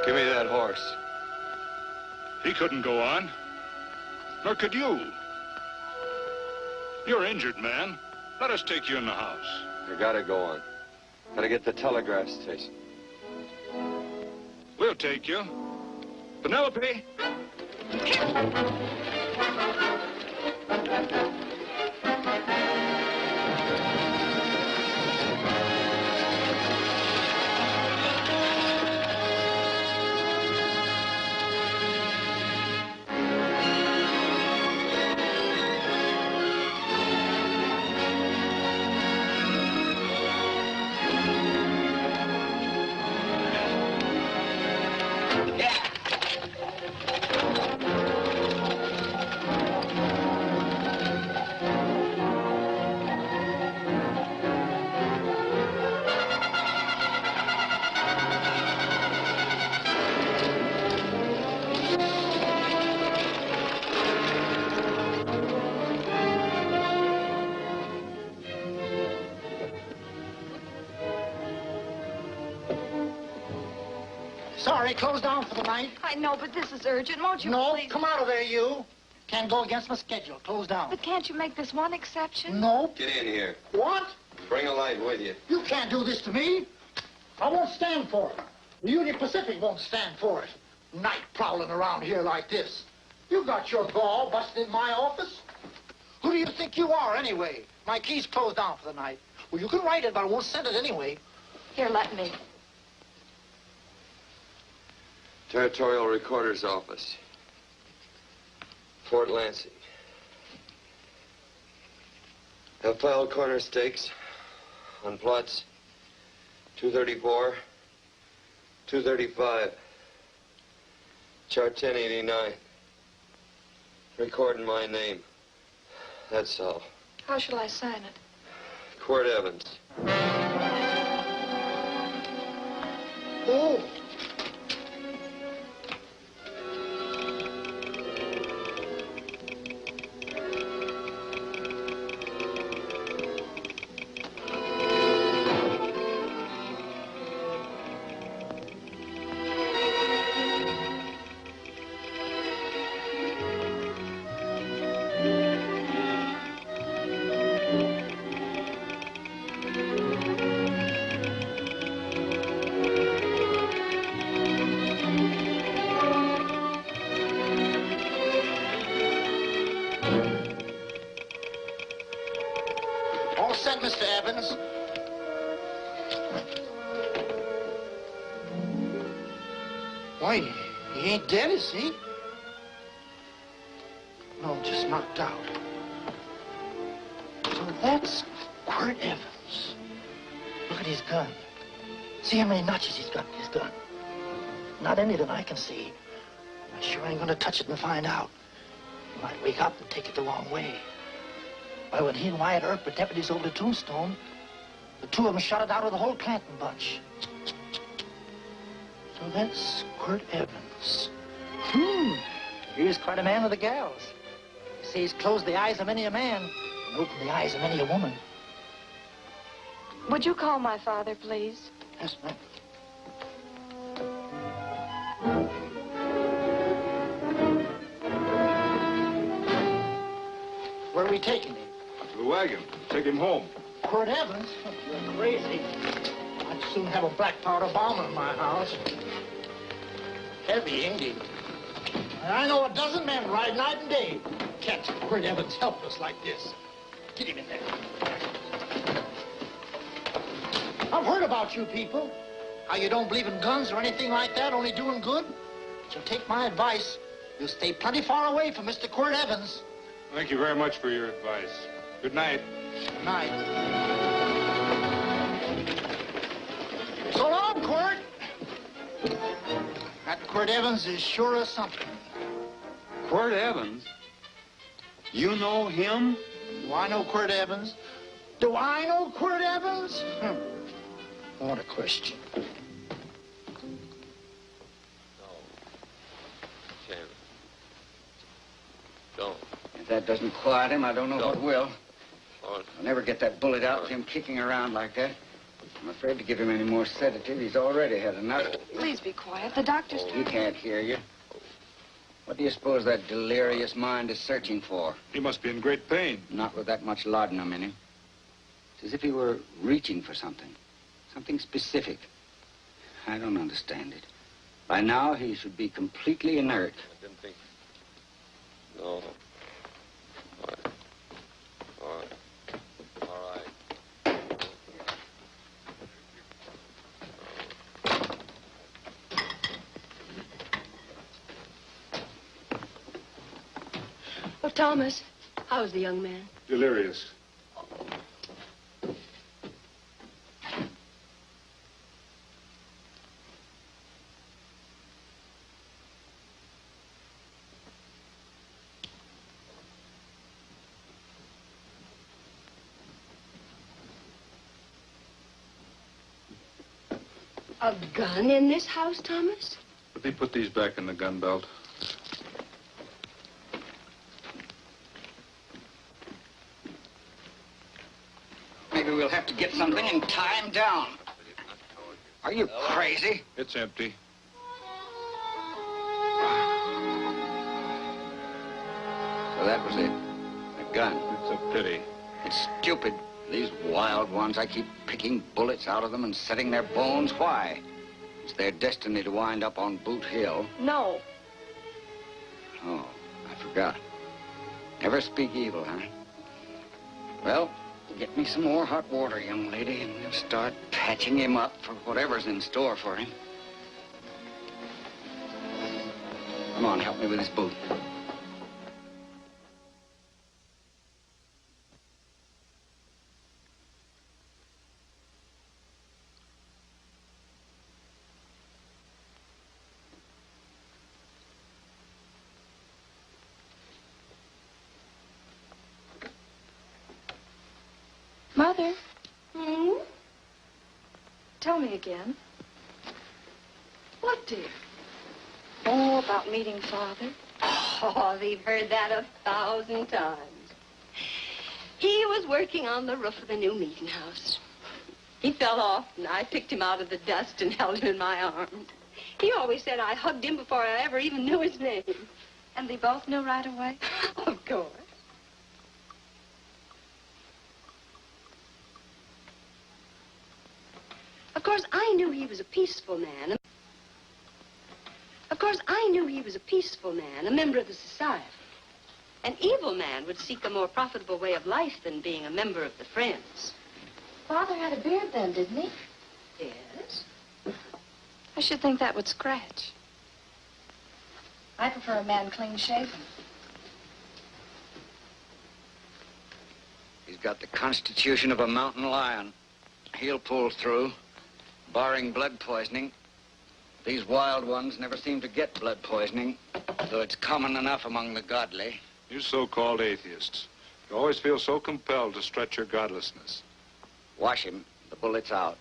Give me that horse. He couldn't go on. Nor could you. You're injured, man. Let us take you in the house. You gotta go on. Gotta get to the telegraph station. We'll take you. Penelope! Sorry, closed down for the night. I know, but this is urgent. Won't you please? No, come out of there, you. Can't go against my schedule. Closed down. But can't you make this one exception? No. Get in here. What? Bring a light with you. You can't do this to me. I won't stand for it. The Union Pacific won't stand for it. Night prowling around here like this. You got your gall busting in my office? Who do you think you are, anyway? My key's closed down for the night. Well, you can write it, but I won't send it anyway. Here, let me. Territorial Recorder's Office. Fort Lansing. Have filed corner stakes on plots 234, 235, chart 1089. Recording my name. That's all. How shall I sign it? Quirt Evans. Oh. Mr. Evans. Why, he ain't dead, is he? No, just knocked out. So that's Quirt Evans. Look at his gun. See how many notches he's got in his gun. Not any that I can see. I sure ain't gonna touch it and find out. He might wake up and take it the wrong way. Why, when he and Wyatt Earp were deputies over the Tombstone, the two of them shot it out of the whole Clanton bunch. So that's Quirt Evans. He was quite a man with the gals. You see, he's closed the eyes of many a man and opened the eyes of many a woman. Would you call my father, please? Yes, ma'am. Where are we taking him? To the wagon. Take him home. Quirt Evans? You're crazy. I'd soon have a black powder bomb in my house. Heavy, ain't he? I know a dozen men ride night and day. Catch Quirt Evans helpless like this. Get him in there. I've heard about you people. How you don't believe in guns or anything like that, only doing good. But you'll take my advice. You'll stay plenty far away from Mr. Quirt Evans. Thank you very much for your advice. Good night. Good night. So long, Quirt. That Quirt Evans is sure of something. Quirt Evans? You know him? Do I know Quirt Evans? Do I know Quirt Evans? What a question. No. Can't. Don't. If that doesn't quiet him, I don't know what will. Lord. I'll never get that bullet out with him kicking around like that. I'm afraid to give him any more sedative. He's already had enough. Please be quiet. The doctor's... He can't hear you. What do you suppose that delirious mind is searching for? He must be in great pain. Not with that much laudanum in him. It's as if he were reaching for something. Something specific. I don't understand it. By now, he should be completely inert. I didn't think... No. All right. All right. All right. Oh, Thomas, how's the young man? Delirious. A gun in this house, Thomas? Let me put these back in the gun belt. Maybe we'll have to get something and tie him down. Are you crazy? It's empty. So that was it. A gun. It's a pity. It's stupid. These wild ones, I keep picking bullets out of them and setting their bones. Why? It's their destiny to wind up on Boot Hill. No. Oh, I forgot. Never speak evil, huh? Well, get me some more hot water, young lady, and we'll start patching him up for whatever's in store for him. Come on, help me with his boot. Mother, Hmm? tell me again. What, dear? Oh, about meeting Father. Oh, they've heard that 1,000 times. He was working on the roof of the new meeting house. He fell off, and I picked him out of the dust and held him in my arms. He always said I hugged him before I ever even knew his name. And they both knew right away? Of course. Of course, I knew he was a peaceful man. Of course, I knew he was a peaceful man, a member of the society. An evil man would seek a more profitable way of life than being a member of the Friends. Father had a beard then, didn't he? Yes? I should think that would scratch. I prefer a man clean-shaven. He's got the constitution of a mountain lion. He'll pull through, barring blood poisoning. These wild ones never seem to get blood poisoning, though it's common enough among the godly. You so-called atheists. You always feel so compelled to stretch your godlessness. Wash him. The bullet's out.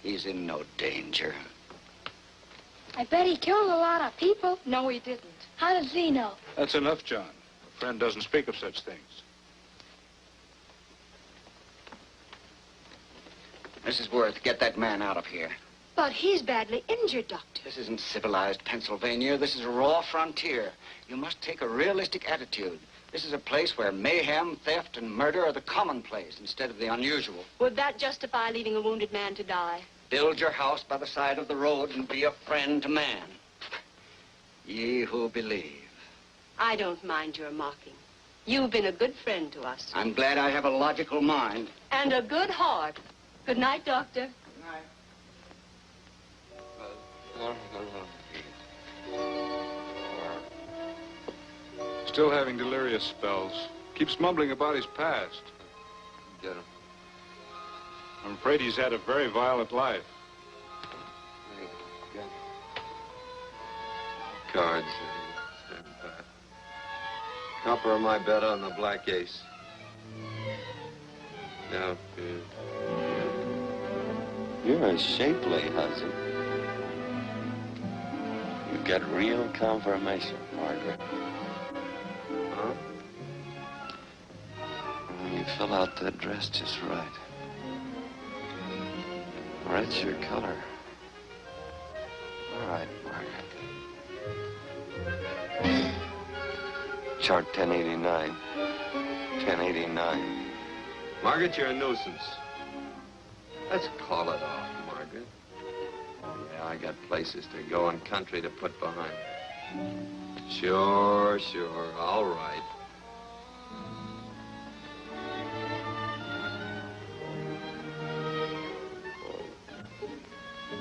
He's in no danger. I bet he killed a lot of people. No, he didn't. How does he know? That's enough, John. A friend doesn't speak of such things. Mrs. Worth, get that man out of here. But he's badly injured, Doctor. This isn't civilized Pennsylvania. This is a raw frontier. You must take a realistic attitude. This is a place where mayhem, theft, and murder are the commonplace instead of the unusual. Would that justify leaving a wounded man to die? Build your house by the side of the road and be a friend to man. Ye who believe. I don't mind your mocking. You've been a good friend to us. I'm glad I have a logical mind. And a good heart. Good night, Doctor. Good night. Still having delirious spells. Keeps mumbling about his past. Get him. I'm afraid he's had a very violent life. Get him. Cards. Copper on my bet on the black ace. Now, you're a shapely husband. You get real confirmation, Margaret. Huh? You fill out that dress just right. Red's your color. All right, Margaret. Chart 1089. 1089. Margaret, you're a nuisance. Let's call it off, Margaret. Yeah, I got places to go and country to put behind me. Sure, sure. All right.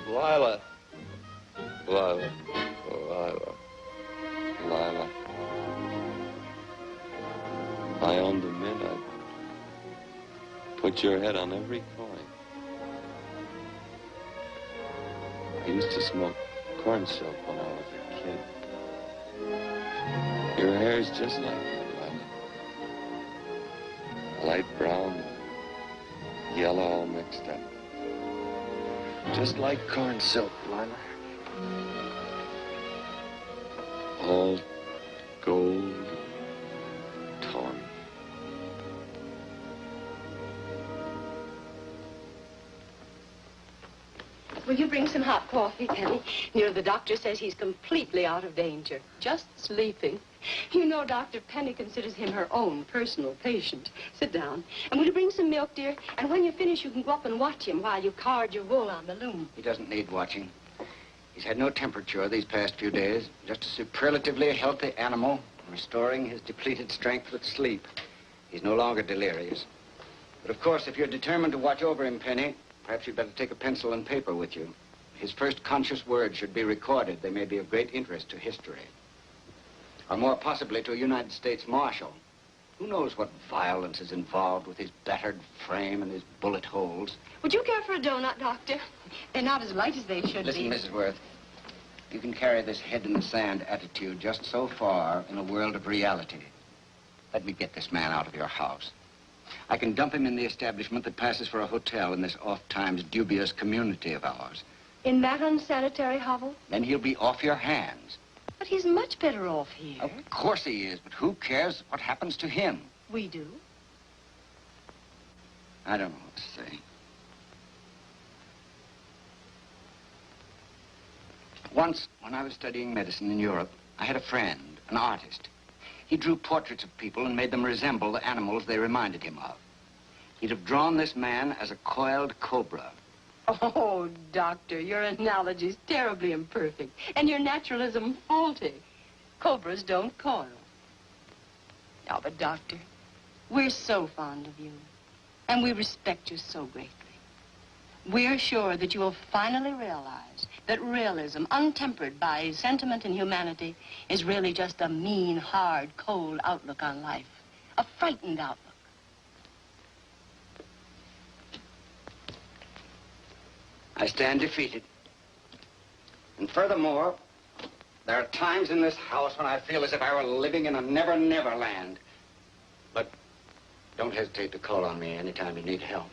Lila. Lila. Lila. Lila. If I owned a mint, I'd put your head on every coin. I used to smoke corn silk when I was a kid. Your hair's just like that, Lila. Light brown and yellow all mixed up. Just like corn silk, Lila. All gold, torn. Will you bring some hot coffee, Penny? You know, the doctor says he's completely out of danger. Just sleeping. You know, Dr. Penny considers him her own personal patient. Sit down. And will you bring some milk, dear? And when you finish, you can go up and watch him while you card your wool on the loom. He doesn't need watching. He's had no temperature these past few days. Just a superlatively healthy animal, restoring his depleted strength with sleep. He's no longer delirious. But of course, if you're determined to watch over him, Penny, perhaps you'd better take a pencil and paper with you. His first conscious words should be recorded. They may be of great interest to history. Or more possibly to a United States Marshal. Who knows what violence is involved with his battered frame and his bullet holes. Would you care for a donut, Doctor? They're not as light as they should Listen, be. Mrs. Worth, you can carry this head-in-the-sand attitude just so far in a world of reality. Let me get this man out of your house. I can dump him in the establishment that passes for a hotel in this oft-times dubious community of ours. In that unsanitary hovel? Then he'll be off your hands. But he's much better off here. Of course he is, but who cares what happens to him? We do. I don't know what to say. Once, when I was studying medicine in Europe, I had a friend, an artist. He drew portraits of people and made them resemble the animals they reminded him of. He'd have drawn this man as a coiled cobra. Oh, Doctor, your analogy's terribly imperfect, and your naturalism faulty. Cobras don't coil. Oh, but Doctor, we're so fond of you, and we respect you so greatly. We're sure that you will finally realize that realism, untempered by sentiment and humanity, is really just a mean, hard, cold outlook on life. A frightened outlook. I stand defeated. And furthermore, there are times in this house when I feel as if I were living in a never-never land. But don't hesitate to call on me anytime you need help.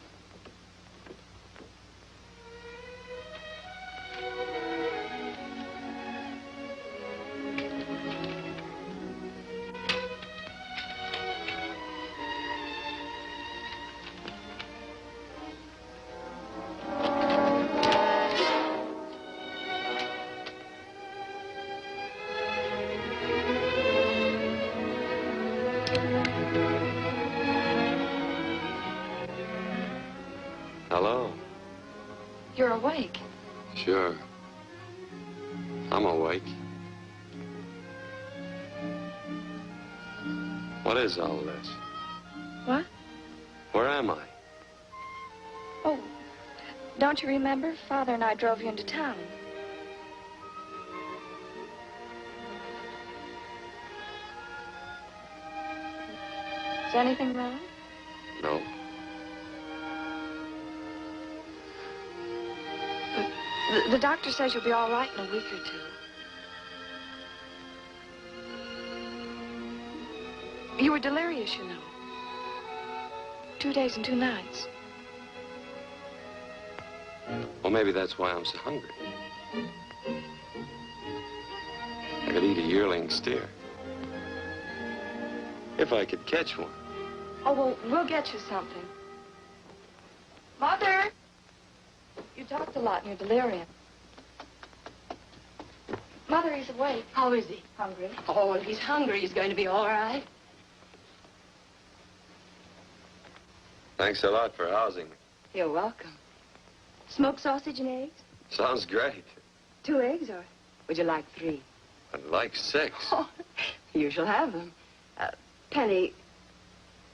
Hello? You're awake. Sure. I'm awake. What is all this? What? Where am I? Oh, don't you remember? Father and I drove you into town. Is anything wrong? No. The doctor says you'll be all right in a week or two. You were delirious, you know. 2 days and 2 nights. Well, maybe that's why I'm so hungry. I could eat a yearling steer. If I could catch one. Oh, well, we'll get you something. Mother! You talked a lot in your delirium. Mother, he's awake. How is he? Hungry. Oh, if he's hungry, he's going to be all right. Thanks a lot for housing me. You're welcome. Smoked sausage and eggs? Sounds great. 2 eggs, or would you like 3? I'd like 6. Oh, you shall have them. Penny,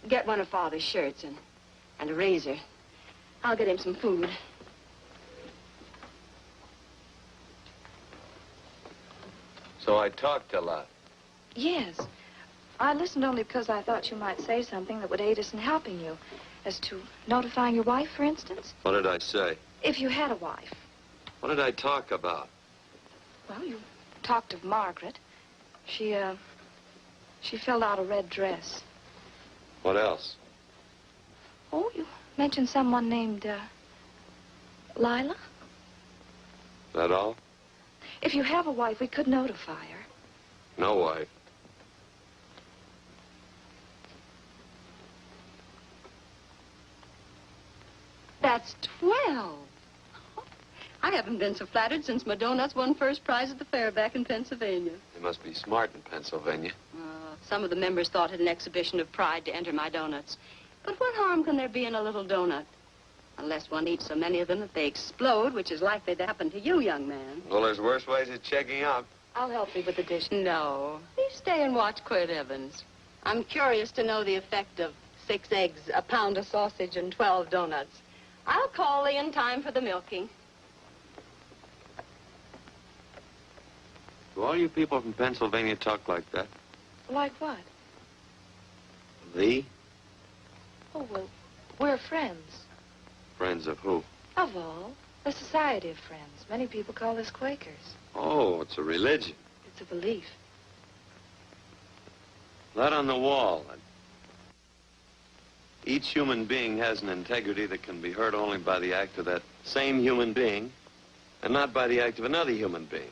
get one of Father's shirts and a razor. I'll get him some food. So I talked a lot. Yes. I listened only because I thought you might say something that would aid us in helping you. As to notifying your wife, for instance? What did I say? If you had a wife. What did I talk about? Well, you talked of Margaret. She filled out a red dress. What else? Oh, you mentioned someone named, Lila? That all? If you have a wife, we could notify her. No wife. That's 12. I haven't been so flattered since my donuts won first prize at the fair back in Pennsylvania. You must be smart in Pennsylvania. Some of the members thought it an exhibition of pride to enter my donuts. But what harm can there be in a little donut? Unless one eats so many of them that they explode, which is likely to happen to you, young man. Well, there's worse ways of checking out. I'll help you with the dish. No. You stay and watch Quirt Evans. I'm curious to know the effect of 6 eggs, a pound of sausage, and 12 donuts. I'll call thee in time for the milking. Do all you people from Pennsylvania talk like that? Like what? Thee? Oh, well, we're friends. Friends of who? Of all. A society of friends. Many people call us Quakers. Oh, it's a religion. It's a belief. That on the wall. Each human being has an integrity that can be hurt only by the act of that same human being, and not by the act of another human being.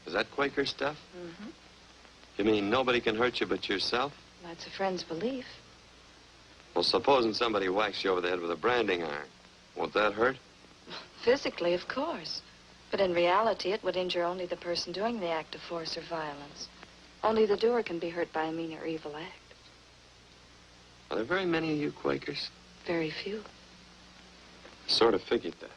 Is that Quaker stuff? Mm-hmm. You mean nobody can hurt you but yourself? That's a friend's belief. Well, supposing somebody whacks you over the head with a branding iron. Won't that hurt? Physically, of course. But in reality, it would injure only the person doing the act of force or violence. Only the doer can be hurt by a mean or evil act. Are there very many of you Quakers? Very few. I sort of figured that.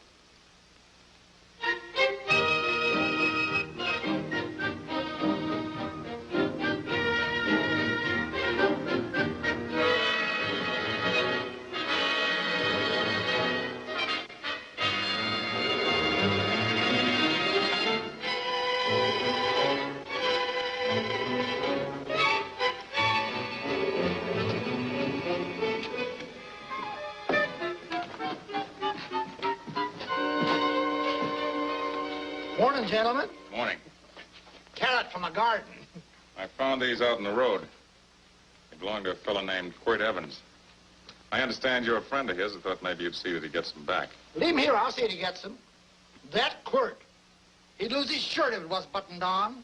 Morning, gentlemen. Morning. Carrot from a garden. I found these out in the road. They belong to a fellow named Quirt Evans. I understand you're a friend of his. I thought maybe you'd see that he gets them back. Leave him here. I'll see that he gets them. That Quirt. He'd lose his shirt if it was buttoned on.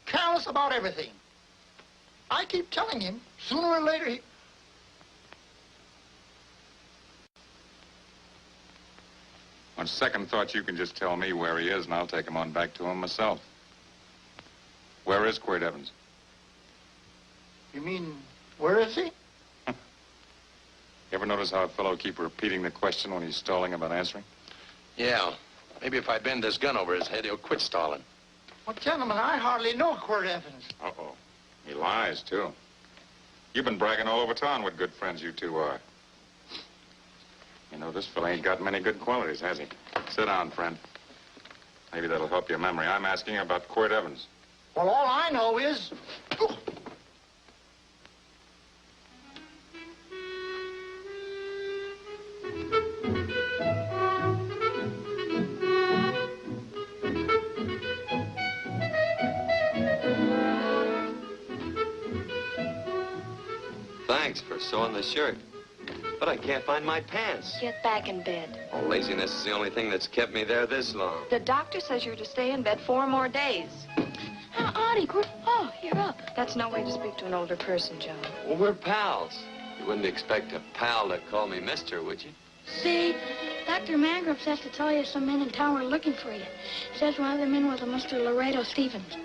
Careless about everything. I keep telling him, sooner or later he... On second thought, you can just tell me where he is, and I'll take him on back to him myself. Where is Quirt Evans? You mean, where is he? You ever notice how a fellow keep repeating the question when he's stalling about answering? Yeah. Maybe if I bend this gun over his head, he'll quit stalling. Well, gentlemen, I hardly know Quirt Evans. Uh-oh. He lies, too. You've been bragging all over town what good friends you two are. You know, this fella ain't got many good qualities, has he? Sit down, friend. Maybe that'll help your memory. I'm asking about Quirt Evans. Well, all I know is... Oh. Thanks for sewing the shirt. But I can't find my pants. Get back in bed. Oh, laziness is the only thing that's kept me there this long. The doctor says you're to stay in bed 4 more days. Auntie, oh, you're up. That's no way to speak to an older person, John. Well, we're pals. You wouldn't expect a pal to call me mister, would you? See, Dr. Mangrove says to tell you some men in town were looking for you. Says one of the men was a Mr. Laredo Stevens.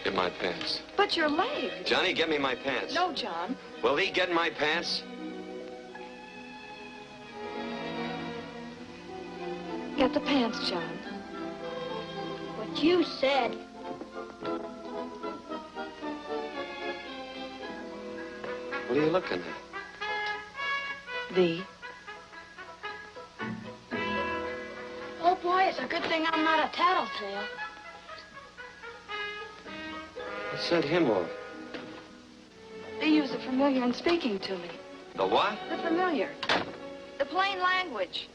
Get my pants. But your leg. Johnny, get me my pants. No, John. Will he get my pants? Get the pants, John. What you said. What are you looking at? The. Oh, boy, it's a good thing I'm not a tattletale. What set him off? They use the familiar in speaking to me. The what? The familiar. The plain language.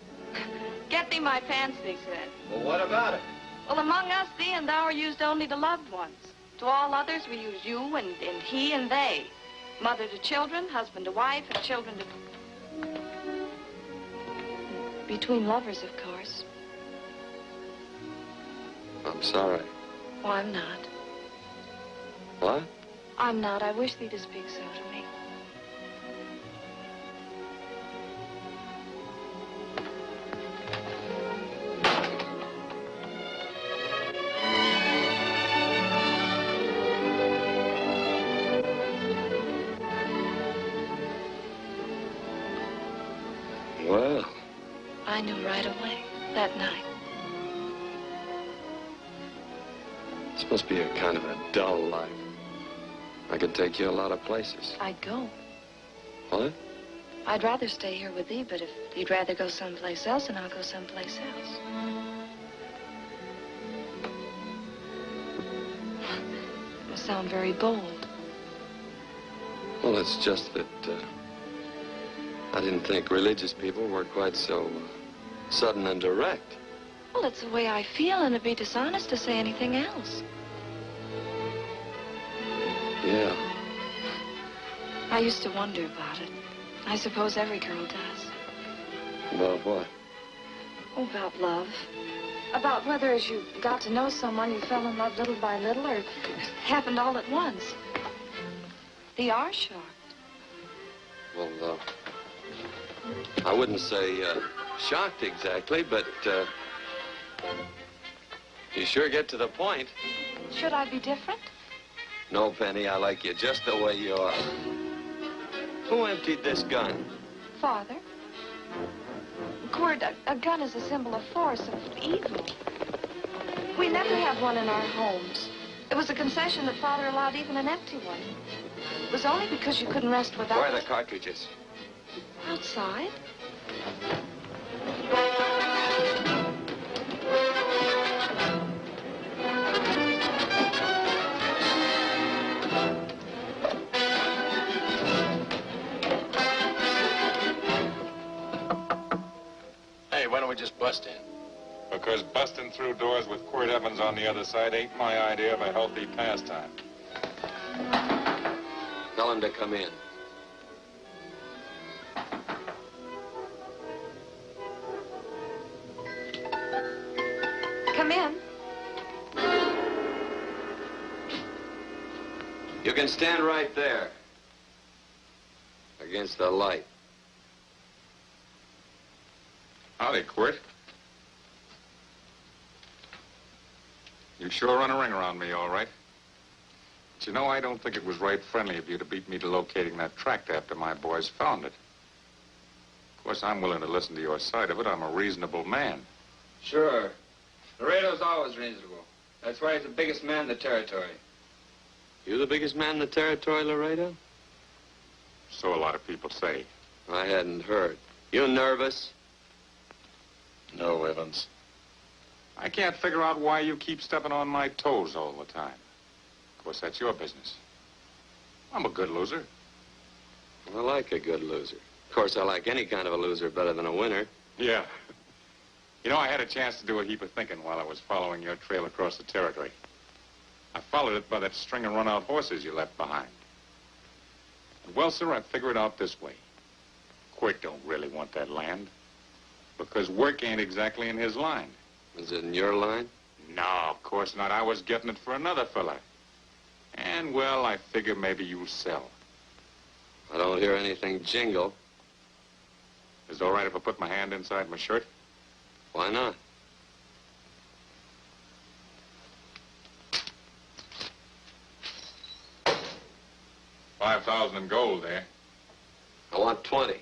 Get thee my pants, they said. Well, what about it? Well, among us, thee and thou are used only to loved ones. To all others, we use you and he and they. Mother to children, husband to wife, and children to... Between lovers, of course. I'm sorry. Oh, I'm not. What? I'm not. I wish thee to speak so to me. Well. I knew right away, that night. This must be a kind of a dull life. I could take you a lot of places. I'd go. What? I'd rather stay here with thee, but if you'd rather go someplace else, then I'll go someplace else. It must sound very bold. Well, it's just that, I didn't think religious people were quite so sudden and direct. Well, it's the way I feel, and it'd be dishonest to say anything else. Yeah. I used to wonder about it. I suppose every girl does. About what? Oh, about love. About whether as you got to know someone, you fell in love little by little, or it happened all at once. They are shocked. Well, I wouldn't say shocked exactly, but you sure get to the point. Should I be different? No, Penny, I like you just the way you are. Who emptied this gun? Father. Cord, a gun is a symbol of force, of evil. We never have one in our homes. It was a concession that Father allowed even an empty one. It was only because you couldn't rest without... Where are the cartridges? Outside. Hey, why don't we just bust in? Because busting through doors with Quirt Evans on the other side ain't my idea of a healthy pastime. Tell him to come in. Come in. You can stand right there. Against the light. Howdy, Quirt. You sure run a ring around me, all right. But you know, I don't think it was right friendly of you to beat me to locating that tract after my boys found it. Of course, I'm willing to listen to your side of it. I'm a reasonable man. Sure. Laredo's always reasonable. That's why he's the biggest man in the territory. You the biggest man in the territory, Laredo? So a lot of people say. I hadn't heard. You nervous? No, Evans. I can't figure out why you keep stepping on my toes all the time. Of course, that's your business. I'm a good loser. I like a good loser. Of course, I like any kind of a loser better than a winner. Yeah. You know, I had a chance to do a heap of thinking while I was following your trail across the territory. I followed it by that string of run-out horses you left behind. And well, sir, I figured it out this way. Quirt don't really want that land. Because work ain't exactly in his line. Is it in your line? No, of course not. I was getting it for another fella. And, well, I figure maybe you'll sell. I don't hear anything jingle. Is it all right if I put my hand inside my shirt? Why not? $5,000 in gold, eh? I want 20.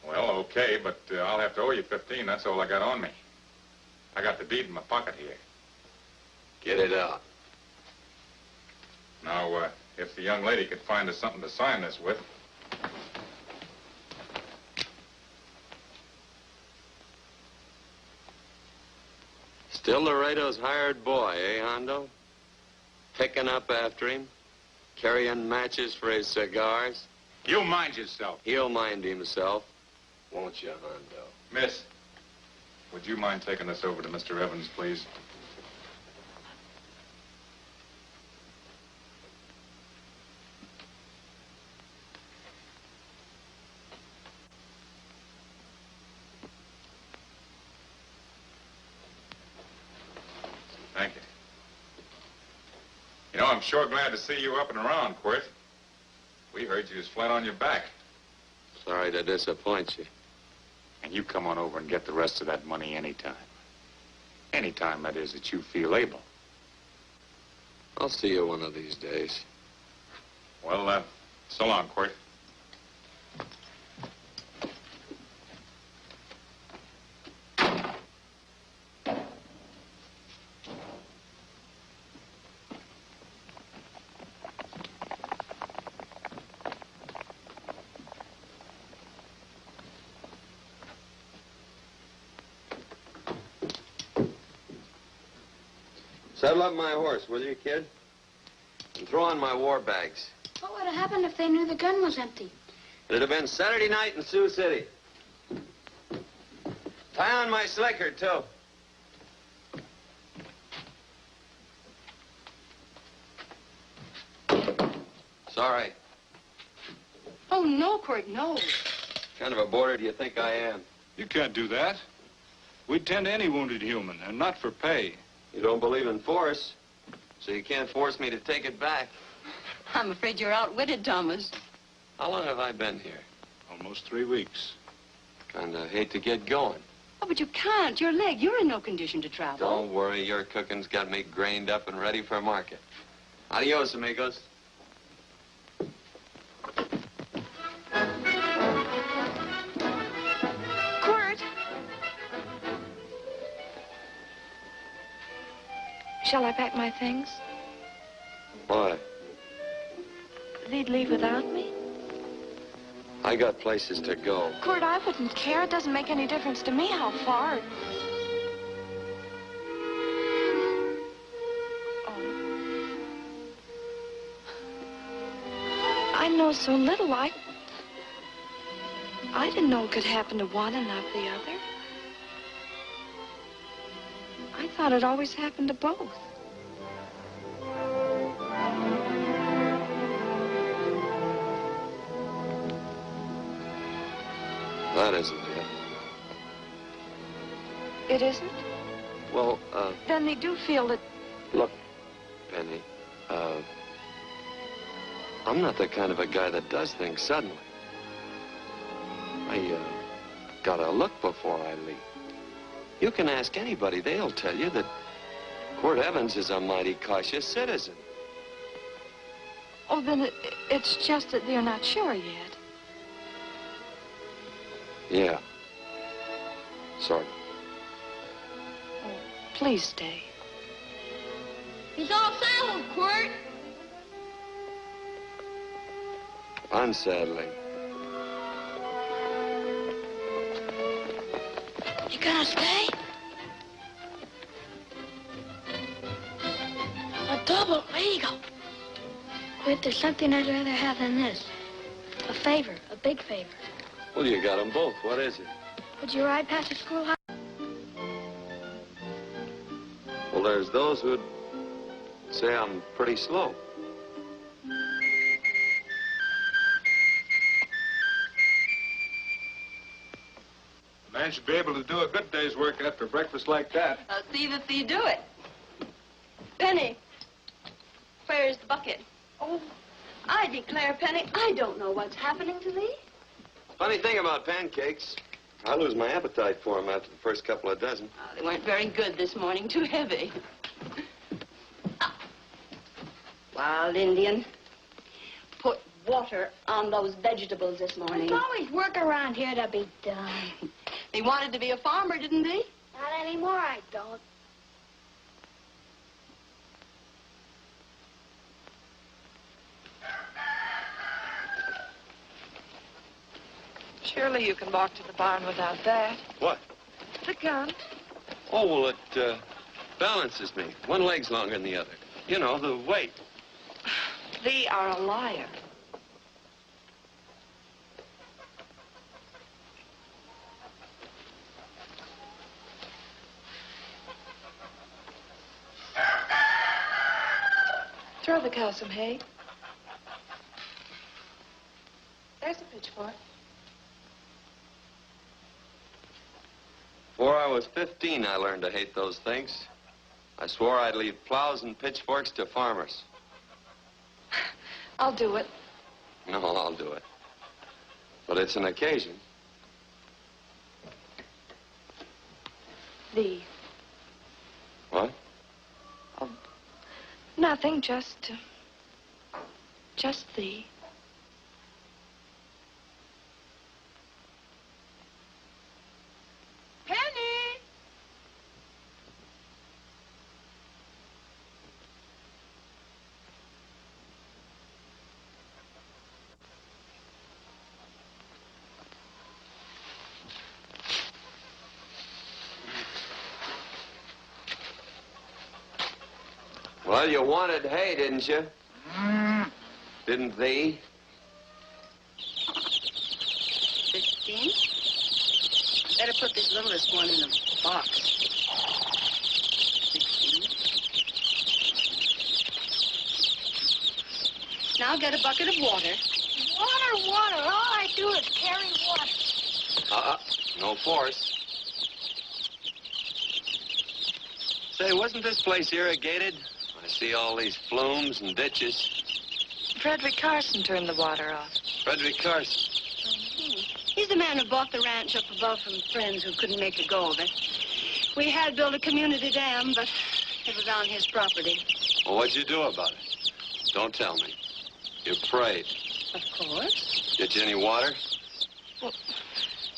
Well, okay, but I'll have to owe you 15. That's all I got on me. I got the deed in my pocket here. Get it out. Now, if the young lady could find us something to sign this with. Still Laredo's hired boy, eh, Hondo? Picking up after him, carrying matches for his cigars. You mind yourself. He'll mind himself. Won't you, Hondo? Miss, would you mind taking this over to Mr. Evans, please? Thank you. You know, I'm sure glad to see you up and around, Quirt. We heard you was flat on your back. Sorry to disappoint you. And you come on over and get the rest of that money anytime. Anytime, that is, that you feel able. I'll see you one of these days. Well, so long, Quirt. Saddle up my horse, will you, kid? And throw on my war bags. What would have happened if they knew the gun was empty? It'd have been Saturday night in Sioux City. Tie on my slicker, too. Sorry. Oh, no, Quirt, no. What kind of a boarder do you think I am? You can't do that. We'd tend to any wounded human, and not for pay. You don't believe in force, so you can't force me to take it back. I'm afraid you're outwitted, Thomas. How long have I been here? Almost 3 weeks. Kinda hate to get going. Oh, but you can't. Your leg, you're in no condition to travel. Don't worry, your cooking's got me grained up and ready for market. Adios, amigos. Quirt. Shall I pack my things? Why? They'd leave without me? I got places to go. Quirt, I wouldn't care. It doesn't make any difference to me how far. Oh. I know so little. I didn't know it could happen to one and not the other. I thought it always happened to both. That isn't it. It isn't? Well, Then they do feel that... look, Penny, I'm not the kind of a guy that does things suddenly. I, gotta look before I leave. You can ask anybody. They'll tell you that Quirt Evans is a mighty cautious citizen. Oh, then it's just that they're not sure yet. Yeah. Sort of. Oh, please stay. He's all saddled, Quirt. Unsaddling. You gonna stay? A double eagle. Quirt, there's something I'd rather have than this. A favor, a big favor. Well, you got them both. What is it? Would you ride past the schoolhouse? Well, there's those who'd say I'm pretty slow. A man should be able to do a good day's work after breakfast like that. I'll see that you do it. Penny, where's the bucket? Oh, I declare, Penny, I don't know what's happening to thee. Funny thing about pancakes, I lose my appetite for them after the first couple of dozen. Oh, they weren't very good this morning, too heavy. Wild Indian, put water on those vegetables this morning. There's always work around here to be done. He wanted to be a farmer, didn't he? Not anymore, I don't. Surely you can walk to the barn without that. What? The gun. Oh, well, it balances me. One leg's longer than the other. You know, the weight. Thee are a liar. Throw the cow some hay. There's a pitchfork. Before I was 15, I learned to hate those things. I swore I'd leave plows and pitchforks to farmers. I'll do it. No, I'll do it. But it's an occasion. Thee. What? Oh, nothing, just thee. Penny! Well, you wanted hay, didn't you? Didn't thee? 15. Better put this littlest one in a box. 16. Now get a bucket of water. Water, water. All I do is carry water. No force. Say, wasn't this place irrigated? I see all these flumes and ditches. Frederick Carson turned the water off. Frederick Carson. He's the man who bought the ranch up above from friends who couldn't make a go of it. We had built a community dam, but it was on his property. Well, what'd you do about it? Don't tell me. You prayed. Of course. Get you any water? Well,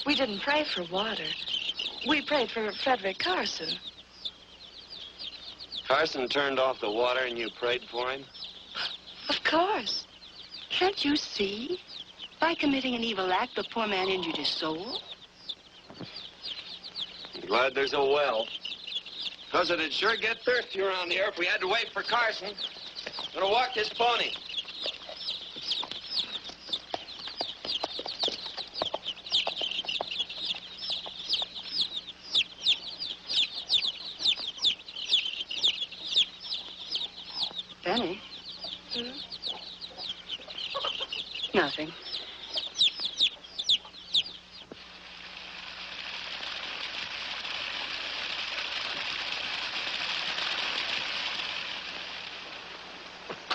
we didn't pray for water. We prayed for Frederick Carson. Carson turned off the water and you prayed for him? Of course. Can't you see? By committing an evil act, the poor man injured his soul. I'm glad there's a well. Because it'd sure get thirsty around here if we had to wait for Carson. Gonna walk his pony. Benny? Nothing.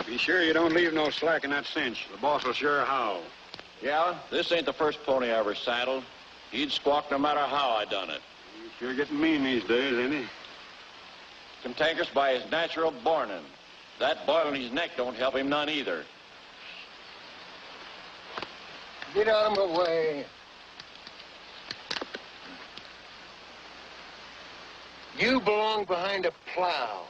Be sure you don't leave no slack in that cinch. The boss will sure howl. Yeah, this ain't the first pony I ever saddled. He'd squawk no matter how I done it. He's sure getting mean these days, ain't he? Cantankerous by his natural bornin'. That boil in his neck don't help him none either. Get out of my way. You belong behind a plow.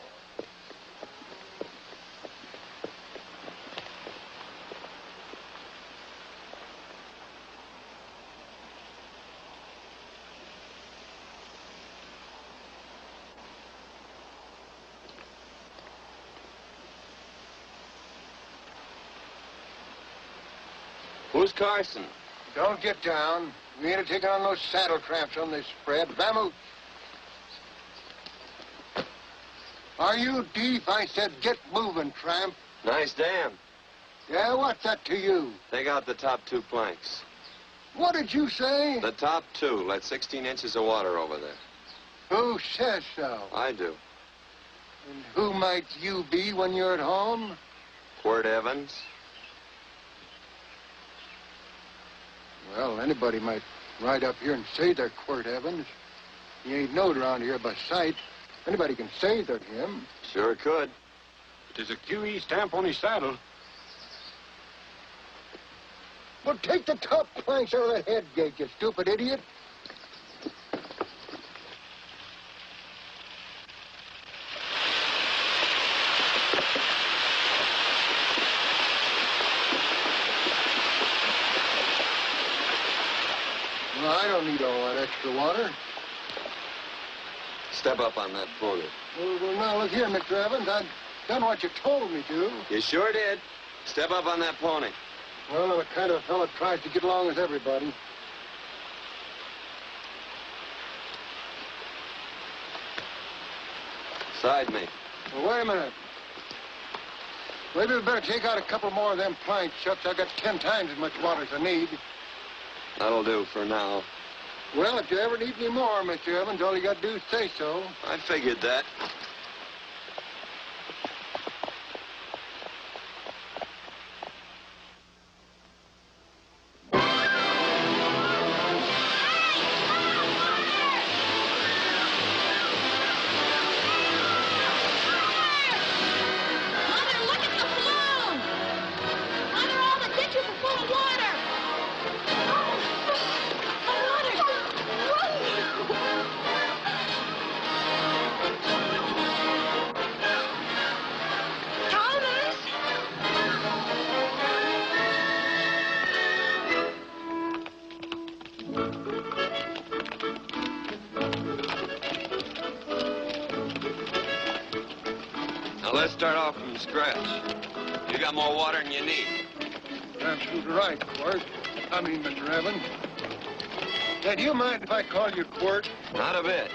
Who's Carson? Don't get down. We ain't taking on no saddle tramps on this spread. Vamoose. Are you deep? I said get moving, tramp. Nice dam. Yeah, what's that to you? Take out the top 2 planks. What did you say? The top 2. Let 16 inches of water over there. Who says so? I do. And who might you be when you're at home? Quirt Evans. Well, anybody might ride up here and say they're Quirt Evans. He ain't knowed around here by sight. Anybody can say they're him. Sure could. There's a QE stamp on his saddle. Well, take the top planks out of that head gate, you stupid idiot. Well, I don't need all that extra water. Step up on that pony. Well, now, look here, Mr. Evans. I've done what you told me to. You sure did. Step up on that pony. Well, I'm the kind of fellow that tries to get along with everybody. Side me. Well, wait a minute. Maybe we better take out a couple more of them planks, Shucks. I got 10 times as much water as I need. That'll do for now. Well, if you ever need any more, Mr. Evans, all you got to do is say so. I figured that. Now, let's start off from scratch. You got more water than you need. You're absolutely right, Quirt. I mean, Mr. Evans. Hey, do you mind if I call you Quirt? Not a bit.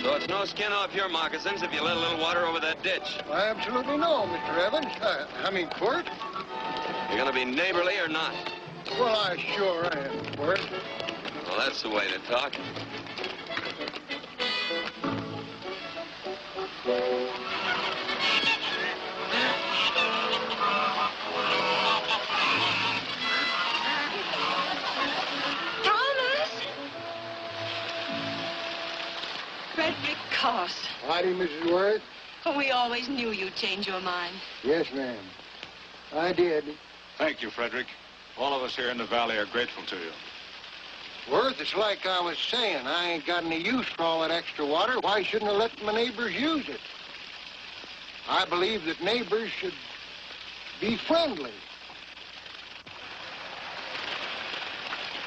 So it's no skin off your moccasins if you let a little water over that ditch. I absolutely know, Mr. Evans. I mean, Quirt. You're gonna be neighborly or not? Well, I sure am, Quirt. Well, that's the way to talk. Frederick Carson. Howdy, Mrs. Worth. We always knew you'd change your mind. Yes, ma'am. I did. Thank you, Frederick. All of us here in the valley are grateful to you. Worth, it's like I was saying. I ain't got any use for all that extra water. Why shouldn't I let my neighbors use it? I believe that neighbors should be friendly.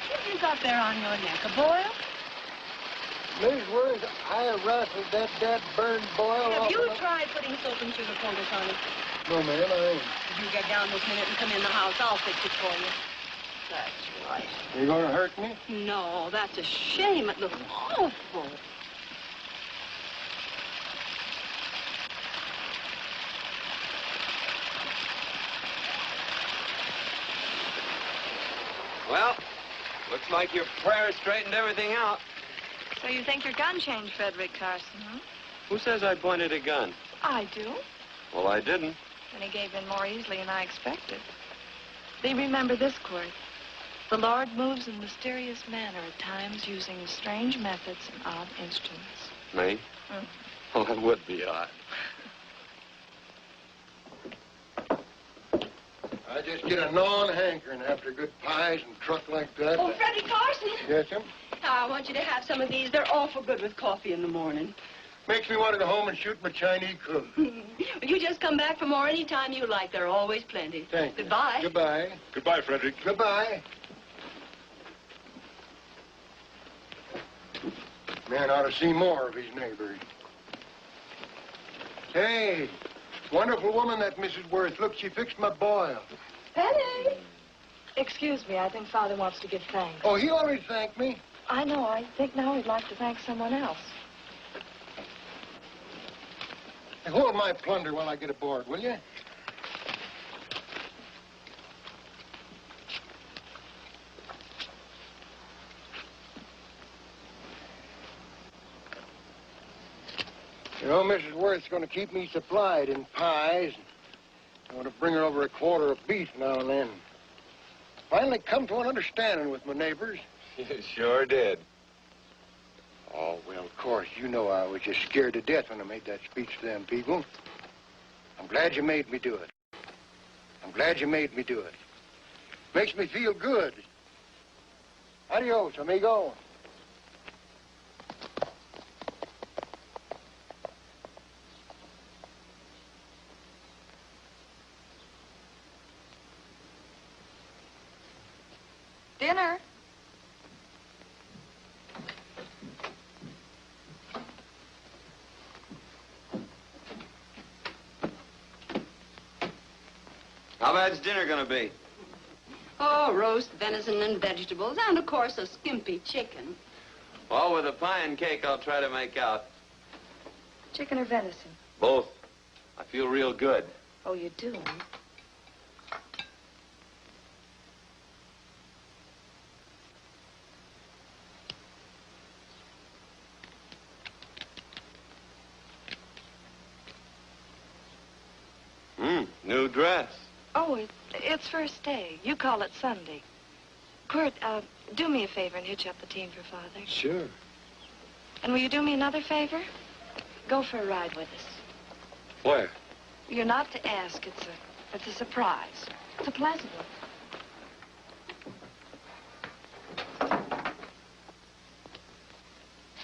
What have you got there on your neck, a boil? Mrs. Worth, I rustled that burned boil Have off you of tried putting soap and sugar poultice on it? No, ma'am, I ain't. If you get down this minute and come in the house, I'll fix it for you. That's right. You gonna hurt me? No, that's a shame. It looks awful. Well, looks like your prayer straightened everything out. So you think your gun changed, Frederick Carson, huh? Who says I pointed a gun? I do. Well, I didn't. And he gave in more easily than I expected. Do you remember this, Quirt? The Lord moves in mysterious manner at times using strange methods and odd instruments. Me? Well, that would be odd. I just get a gnawing hankering after good pies and truck like that. Oh, Frederick Carson. Yes, ma'am? I want you to have some of these. They're awful good with coffee in the morning. Makes me want to go home and shoot my Chinese cook. You just come back for more any time you like. There are always plenty. Thank you. Goodbye. Goodbye. Goodbye, Frederick. Goodbye. Man ought to see more of his neighbors. Hey, wonderful woman, that Mrs. Worth. Look, she fixed my boil. Penny! Excuse me, I think Father wants to give thanks. Oh, he already thanked me. I know. I think now he'd like to thank someone else. Hey, hold my plunder while I get aboard, will you? You know, Mrs. Worth's going to keep me supplied in pies. I want to bring her over a quarter of beef now and then. finally come to an understanding with my neighbors. You sure did. Oh, well, of course, you know I was just scared to death when I made that speech to them people. I'm glad you made me do it. I'm glad you made me do it. Makes me feel good. Adios, amigo. Dinner. How bad's dinner gonna be? Oh, roast venison and vegetables, and of course a skimpy chicken. Well, with a pie and cake, I'll try to make out. Chicken or venison? Both. I feel real good. Oh, you do? New dress. Oh, it's first day. You call it Sunday. Quirt, do me a favor and hitch up the team for Father. Sure. And will you do me another favor? Go for a ride with us. Where? You're not to ask. It's a surprise. It's a pleasant one.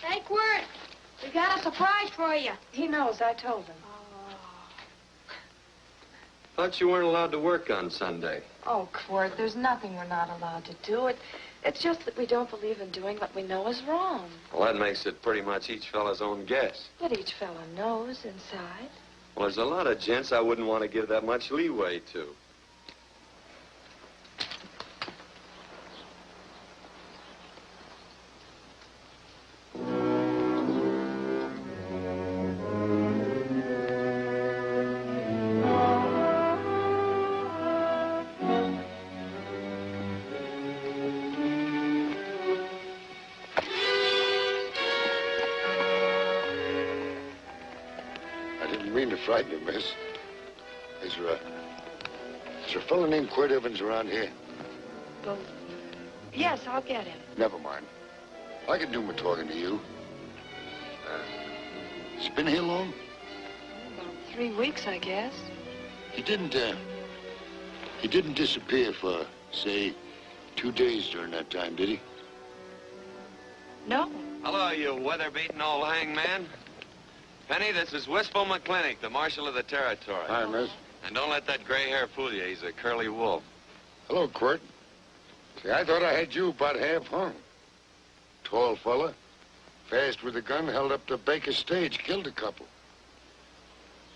Hey, Quirt, we got a surprise for you. He knows. I told him. Thought you weren't allowed to work on Sunday. Oh, Quirt, there's nothing we're not allowed to do. It's just that we don't believe in doing what we know is wrong. Well, that makes it pretty much each fella's own guess. But each fellow knows inside. Well, there's a lot of gents I wouldn't want to give that much leeway to. Frighten you, miss. Is there a fellow named Quirt Evans around here? Well, yes, I'll get him. Never mind. I can do my talking to you. He's been here long? About 3 weeks, I guess. He didn't disappear for, say, 2 days during that time, did he? No. Hello, you weather-beaten old hangman. Penny, this is Wistful McClintock, the Marshal of the Territory. Hi, miss. And don't let that gray hair fool you. He's a curly wolf. Hello, Quirt. See, I thought I had you about half hung. Tall fella, fast with a gun, held up the Baker stage, killed a couple.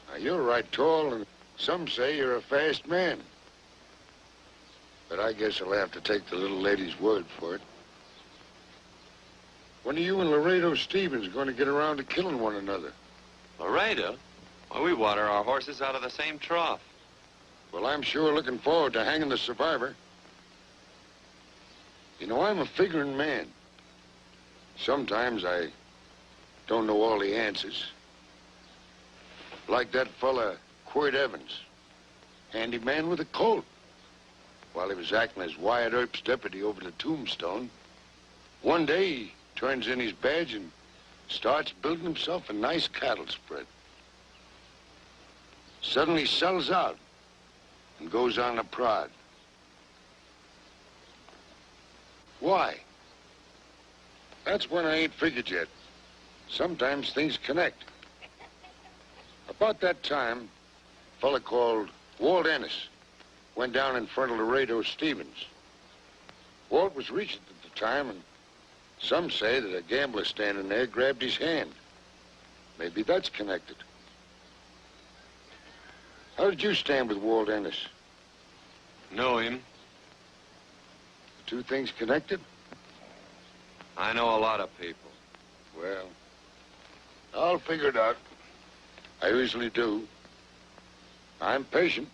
Now, you're right tall, and some say you're a fast man. But I guess I'll have to take the little lady's word for it. When are you and Laredo Stevens going to get around to killing one another? Laredo? Well, we water our horses out of the same trough. Well, I'm sure looking forward to hanging the survivor. You know, I'm a figuring man. Sometimes I don't know all the answers. Like that fella, Quirt Evans. Handyman with a Colt. While he was acting as Wyatt Earp's deputy over the Tombstone, one day he turns in his badge and starts building himself a nice cattle spread. Suddenly sells out and goes on a prod. Why? That's when I ain't figured yet. Sometimes things connect. About that time, a fella called Walt Ennis went down in front of Laredo Stevens. Walt was Regent at the time, and some say that a gambler standing there grabbed his hand. Maybe that's connected. How did you stand with Walt Ennis? Know him. The two things connected? I know a lot of people. Well, I'll figure it out. I usually do. I'm patient.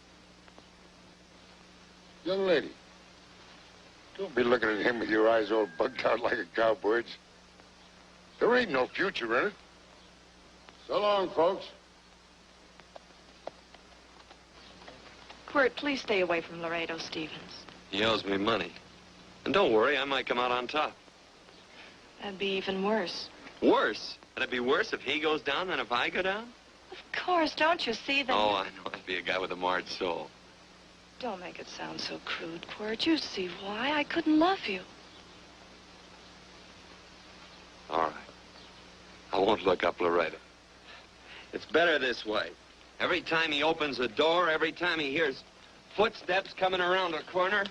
Young lady, don't be looking at him with your eyes all bugged out like a cowbird's. There ain't no future in it. So long, folks. Quirt, please stay away from Laredo Stevens. He owes me money. And don't worry, I might come out on top. That'd be even worse. Worse? Would it be worse if he goes down than if I go down? Of course, don't you see that? Oh, I know. I'd be a guy with a marred soul. Don't make it sound so crude, Quirt. You see why I couldn't love you. All right. I won't look up Laredo. It's better this way. Every time he opens a door, every time he hears footsteps coming around a corner,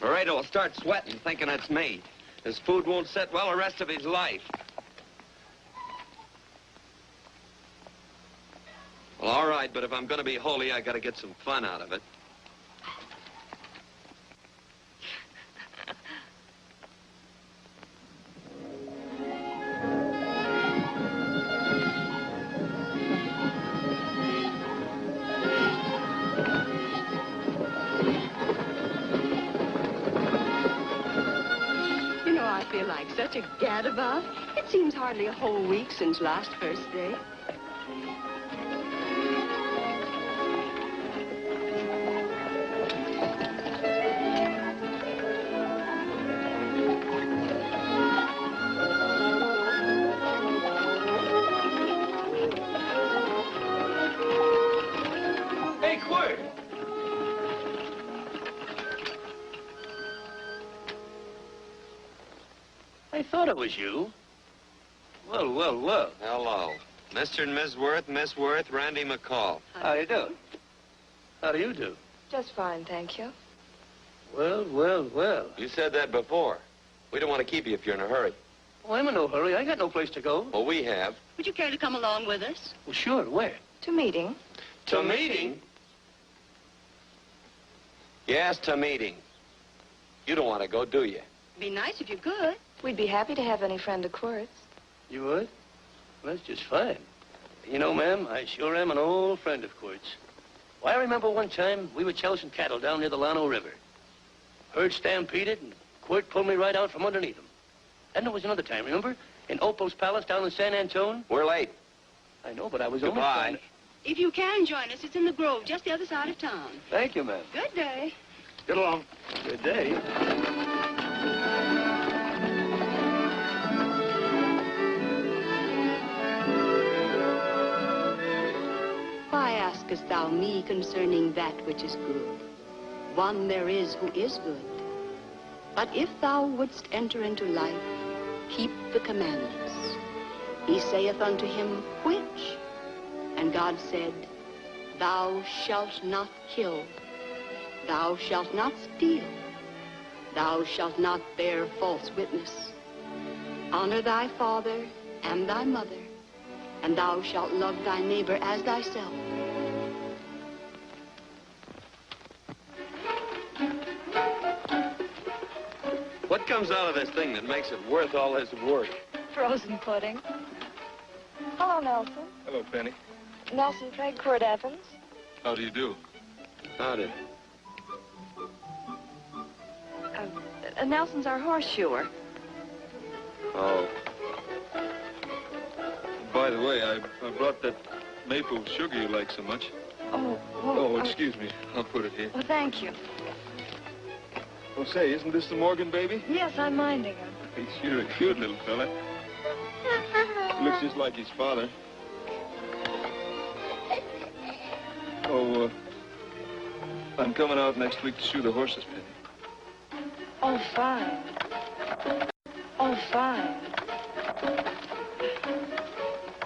Laredo will start sweating, thinking it's me. His food won't set well the rest of his life. Well, all right, but if I'm going to be holy, I got to get some fun out of it. I feel like such a gadabout. It seems hardly a whole week since last first day. Hey, Quirt! I thought it was you. Well, well, well. Hello. Mr. and Miss Worth, Miss Worth, Randy McCall. How you do? How do you do? Just fine, thank you. Well, well, well. You said that before. We don't want to keep you if you're in a hurry. Oh, I'm in no hurry. I got no place to go. Well, we have. Would you care to come along with us? Well, sure. Where? To meeting. To meeting? Yes, to meeting. You don't want to go, do you? Be nice if you could. We'd be happy to have any friend of Quirt's. You would? Well, that's just fine. You know, ma'am, I sure am an old friend of Quirt's. Why, I remember one time we were chousing cattle down near the Llano River. Herd stampeded, and Quirt pulled me right out from underneath him. Then there was another time, remember? In Opal's Palace down in San Antone. We're late. I know, but I was only Goodbye. trying to... If you can join us, it's in the Grove, just the other side of town. Thank you, ma'am. Good day. Get along. Good day. Why askest thou me concerning that which is good? One there is who is good. But if thou wouldst enter into life, keep the commandments. He saith unto him, which? And God said, thou shalt not kill. Thou shalt not steal. Thou shalt not bear false witness. Honor thy father and thy mother, and thou shalt love thy neighbor as thyself. What comes out of this thing that makes it worth all this work? Frozen pudding. Hello, Nelson. Hello, Penny. Nelson Craig, Quirt Evans. How do you do? Howdy. Nelson's our horseshoer. Oh. By the way, I brought that maple sugar you like so much. Oh, Oh, excuse me. I'll put it here. Well, thank you. Oh, say, isn't this the Morgan baby? Yes, I'm minding him. He's sure a cute little fella. Looks just like his father. Oh, I'm coming out next week to shoe the horses, Penny. Oh, fine. Oh, fine.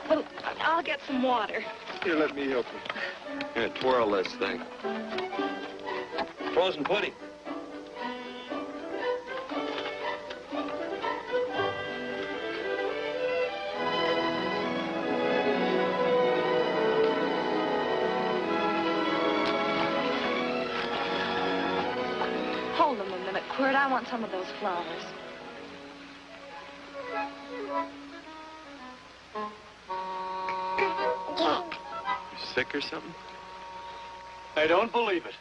Well, I'll get some water. Here, let me help you. Here, twirl this thing. Frozen pudding. Hold them a minute, Quirt. I want some of those flowers. You sick or something? I don't believe it.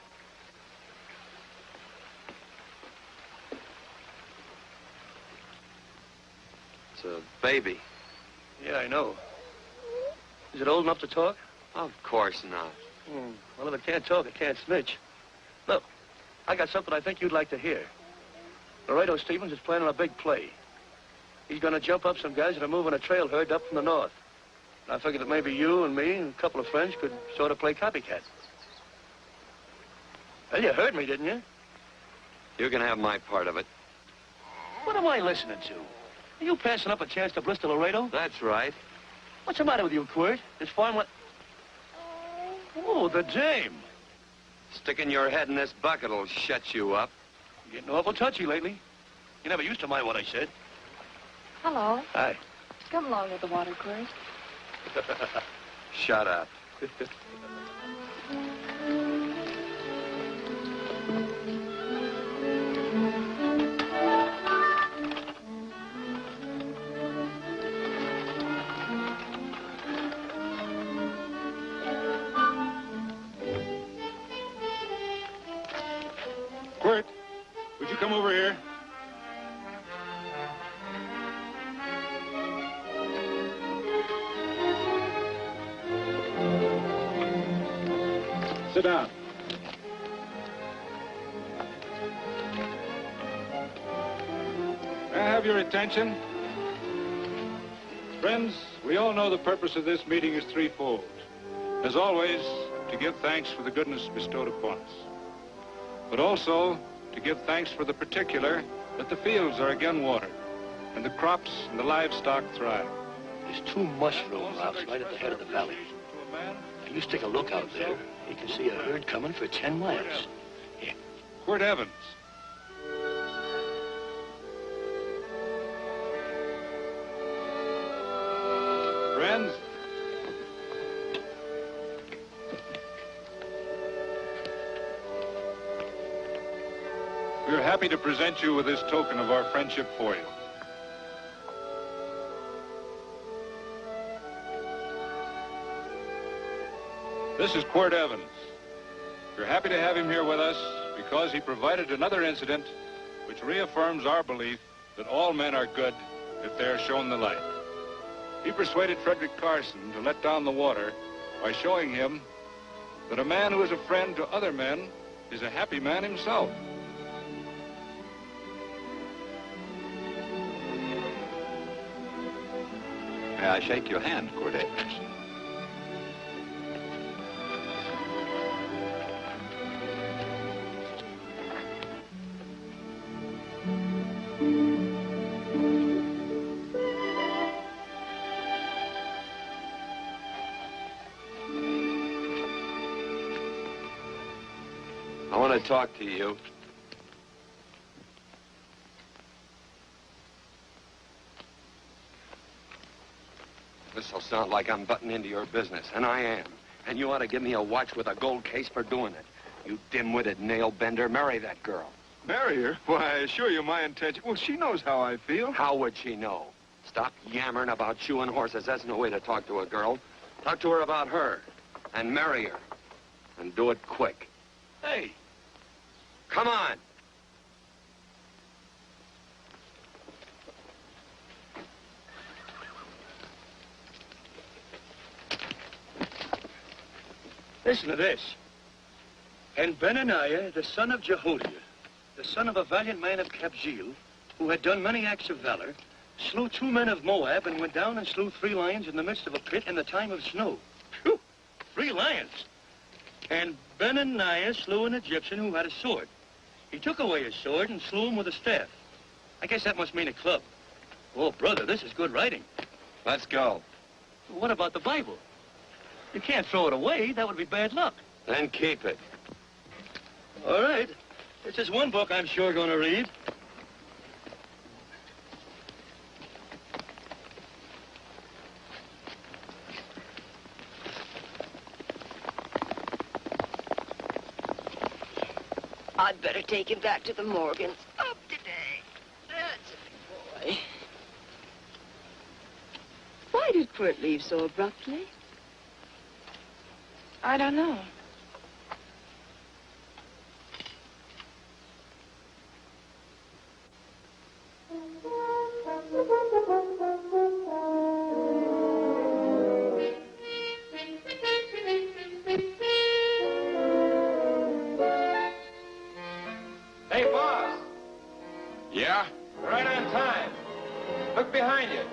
It's a baby. Yeah, I know. Is it old enough to talk? Of course not. Well, if it can't talk, it can't snitch. Look, I got something I think you'd like to hear. Laredo Stevens is planning a big play. He's going to jump up some guys that are moving a trail herd up from the north. And I figured that maybe you and me and a couple of friends could sort of play copycat. Well, you heard me, didn't you? You can have my part of it. What am I listening to? Are you passing up a chance to blister Laredo? That's right. What's the matter with you, Quirt? This farm what? Oh, the dame. Sticking your head in this bucket will shut you up. You're getting awful touchy lately. You never used to mind what I said. Hello. Hi. Come along with the water, Quirt. Shut up. Quirt, would you come over here? Sit down. May I have your attention? Friends, we all know the purpose of this meeting is threefold. As always, to give thanks for the goodness bestowed upon us, but also to give thanks for the particular that the fields are again watered and the crops and the livestock thrive. There's 2 mushroom routes right at the head of the valley. If you stick a look out there, you can see a herd coming for 10 miles. Here. Quirt Evans. Friends, we are happy to present you with this token of our friendship for you. This is Quirt Evans. We're happy to have him here with us because he provided another incident which reaffirms our belief that all men are good if they are shown the light. He persuaded Frederick Carson to let down the water by showing him that a man who is a friend to other men is a happy man himself. May I shake your hand, Quirt Evans? I want to talk to you. This'll sound like I'm butting into your business, and I am. And you ought to give me a watch with a gold case for doing it. You dim-witted nail-bender, marry that girl. Marry her? Why, I assure you my intention... Well, she knows how I feel. How would she know? Stop yammering about shoeing horses. That's no way to talk to a girl. Talk to her about her, and marry her. And do it quick. Hey. Come on. Listen to this. And Benaniah, the son of Jehoiada, the son of a valiant man of Kabzeel, who had done many acts of valor, slew 2 men of Moab and went down and slew 3 lions in the midst of a pit in the time of snow. Phew! 3 lions. And Benaniah slew an Egyptian who had a sword. He took away his sword and slew him with a staff. I guess that must mean a club. Oh, brother, this is good writing. Let's go. What about the Bible? You can't throw it away. That would be bad luck. Then keep it. All right. This is one book I'm sure going to read. I'd better take him back to the Morgans. Up today. That's a big boy. Why did Quirt leave so abruptly? I don't know. behind you.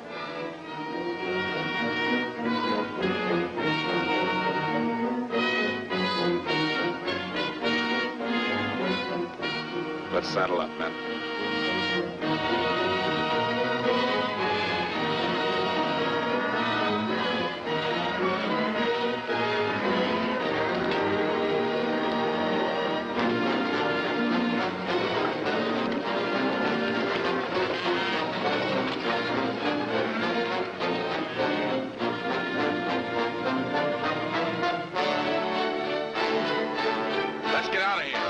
Let's saddle up, men. Let's get out of here.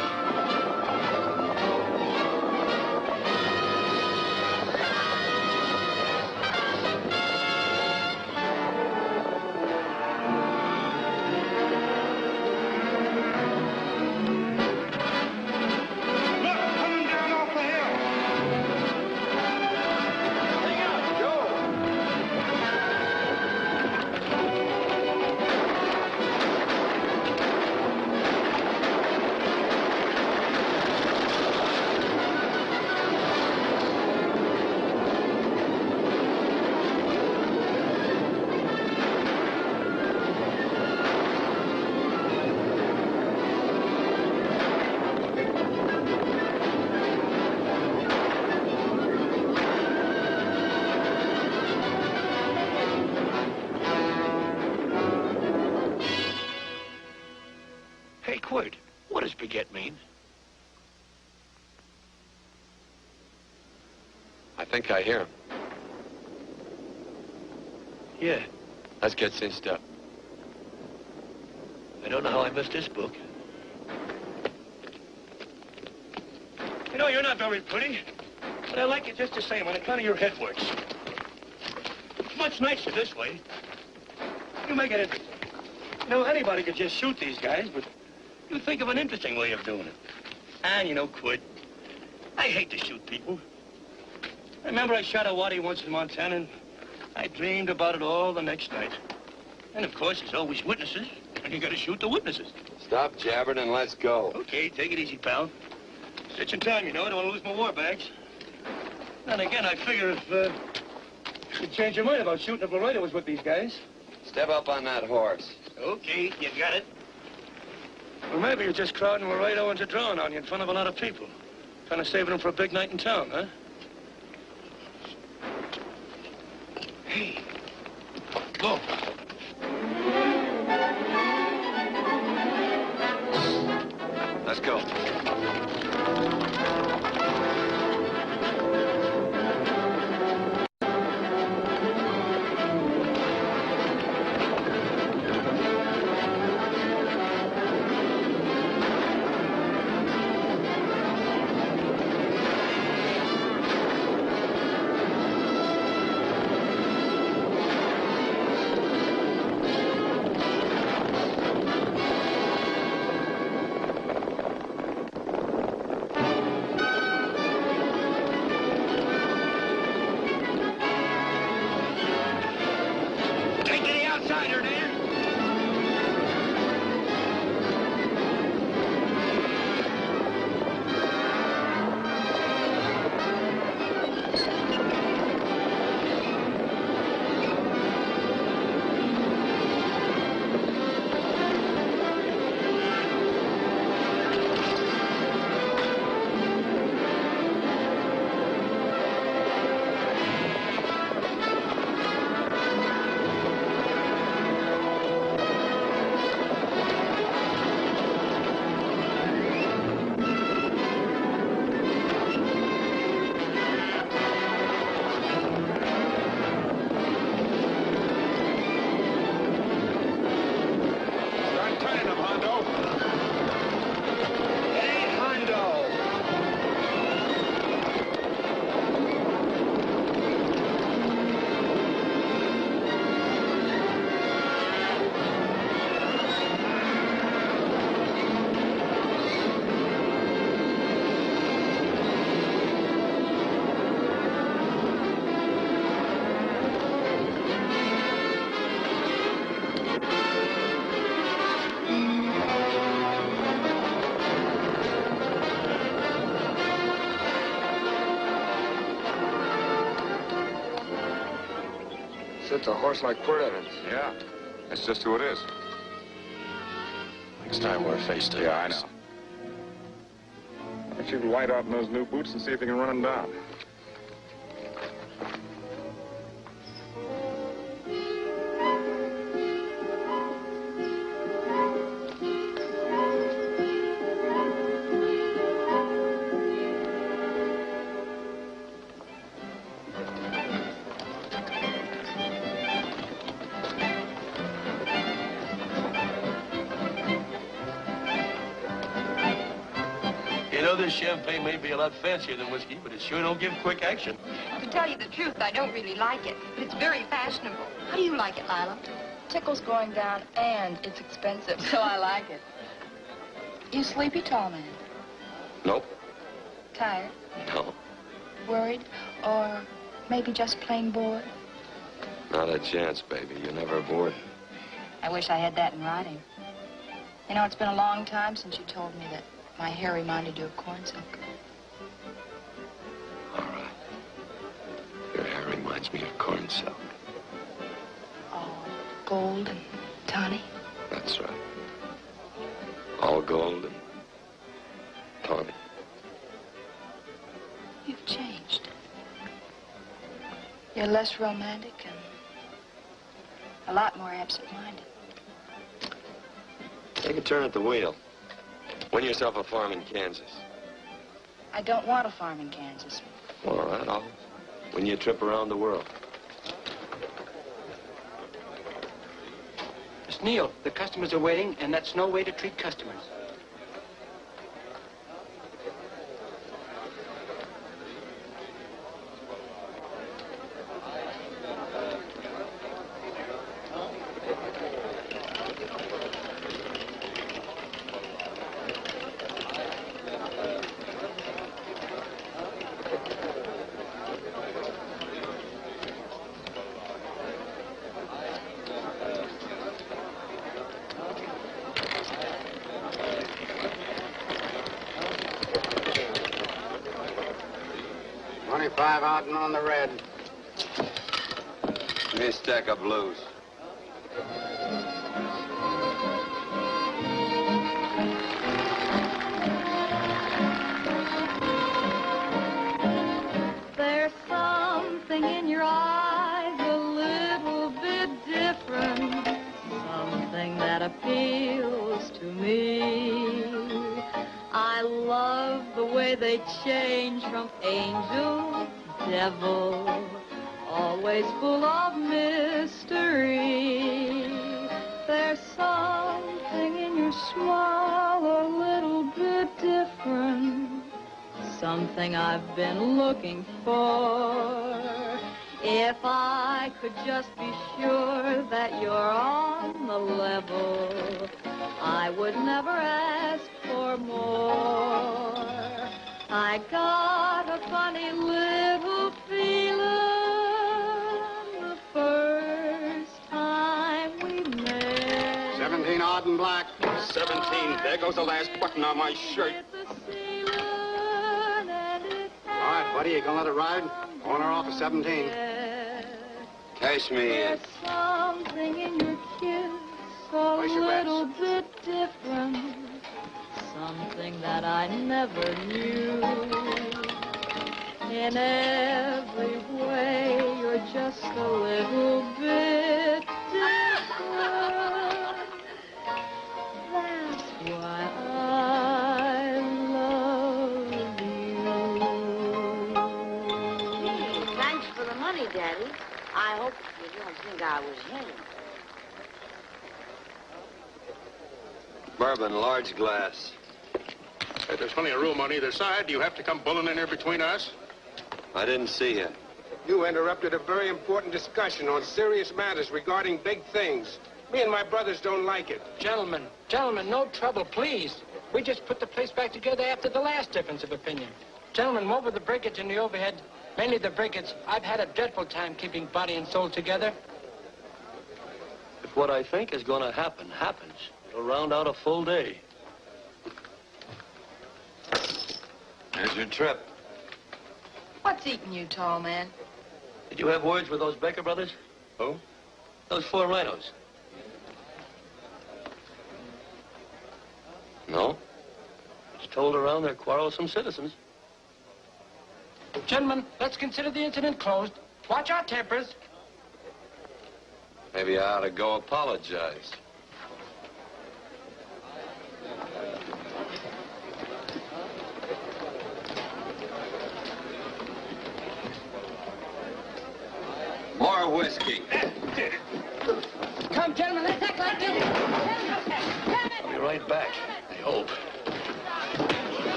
Hey, Quirt, what does baguette mean? I think I hear him. Yeah, Let's get cinched up. I don't know how I missed this book. You know, you're not very pretty, but I like you just the same on account of your head works. It's much nicer this way. You make it interesting. You know, anybody could just shoot these guys, but you think of an interesting way of doing it. And, you know, Quirt, I hate to shoot people. I remember I shot a waddy once in Montana, and I dreamed about it all the next night. And, of course, there's always witnesses, and you gotta shoot the witnesses. Stop jabbering and let's go. Okay, take it easy, pal. Stitching time, you know. I don't want to lose my war bags. And again, I figure if you'd change your mind about shooting if Laredo was with these guys. Step up on that horse. Okay, you got it. Or maybe you're just crowding Laredo into drawing on you in front of a lot of people. Trying to save them for a big night in town, huh? Hey, go. Let's go. Such a horse like Quirt Evans. Yeah, that's just who it is. Next time we're face to face. Yeah, I know. Why don't you light out in those new boots and see if you can run him down? This champagne may be a lot fancier than whiskey, but it sure don't give quick action. To tell you the truth, I don't really like it, but it's very fashionable. How do you like it, Lila? Tickle's going down, and it's expensive, so I like it. You sleepy, tall man? Nope. Tired? No. Worried? Or maybe just plain bored? Not a chance, baby. You're never bored. I wish I had that in writing. You know, it's been a long time since you told me that my hair reminded you of corn silk. All right. Your hair reminds me of corn silk. Oh, gold and tawny? That's right. All gold and tawny. You've changed. You're less romantic and a lot more absent-minded. Take a turn at the wheel. Win yourself a farm in Kansas. I don't want a farm in Kansas. All right, I'll win you a trip around the world. Miss Neal, the customers are waiting, and that's no way to treat customers. Out and on the red. Give me a stack of blues. There's something in your eyes a little bit different, something that appeals to me. I love the way they change from angel to devil, always full of mystery. There's something in your smile a little bit different, something I've been looking for. If I could just be sure that you're on the level, I would never ask for more. I got a funny little feeling the first time we met. 17 odd and black. 17. There goes the last button on my shirt. All right, buddy, you gonna let it ride? On or off of 17? Cash me in. There's something in your kiss a little bit different, something that I never knew. In every way, you're just a little bit different. That's why I love you. Thanks for the money, Daddy. I hope you don't think I was him. Bourbon, large glass. Hey, there's plenty of room on either side. Do you have to come bulling in here between us? I didn't see you. You interrupted a very important discussion on serious matters regarding big things. Me and my brothers don't like it. Gentlemen, no trouble, please. We just put the place back together after the last difference of opinion. Gentlemen, what with the breakage and the overhead, mainly the breakage, I've had a dreadful time keeping body and soul together. If what I think is going to happen happens, it'll round out a full day. Here's your trip. What's eating you, tall man? Did you have words with those Baker brothers? Who? Those 4 rhinos. No? It's told around they're quarrelsome citizens. Gentlemen, let's consider the incident closed. Watch our tempers. Maybe I ought to go apologize. More whiskey. Come, gentlemen, let's act like this. I'll be right back, I hope.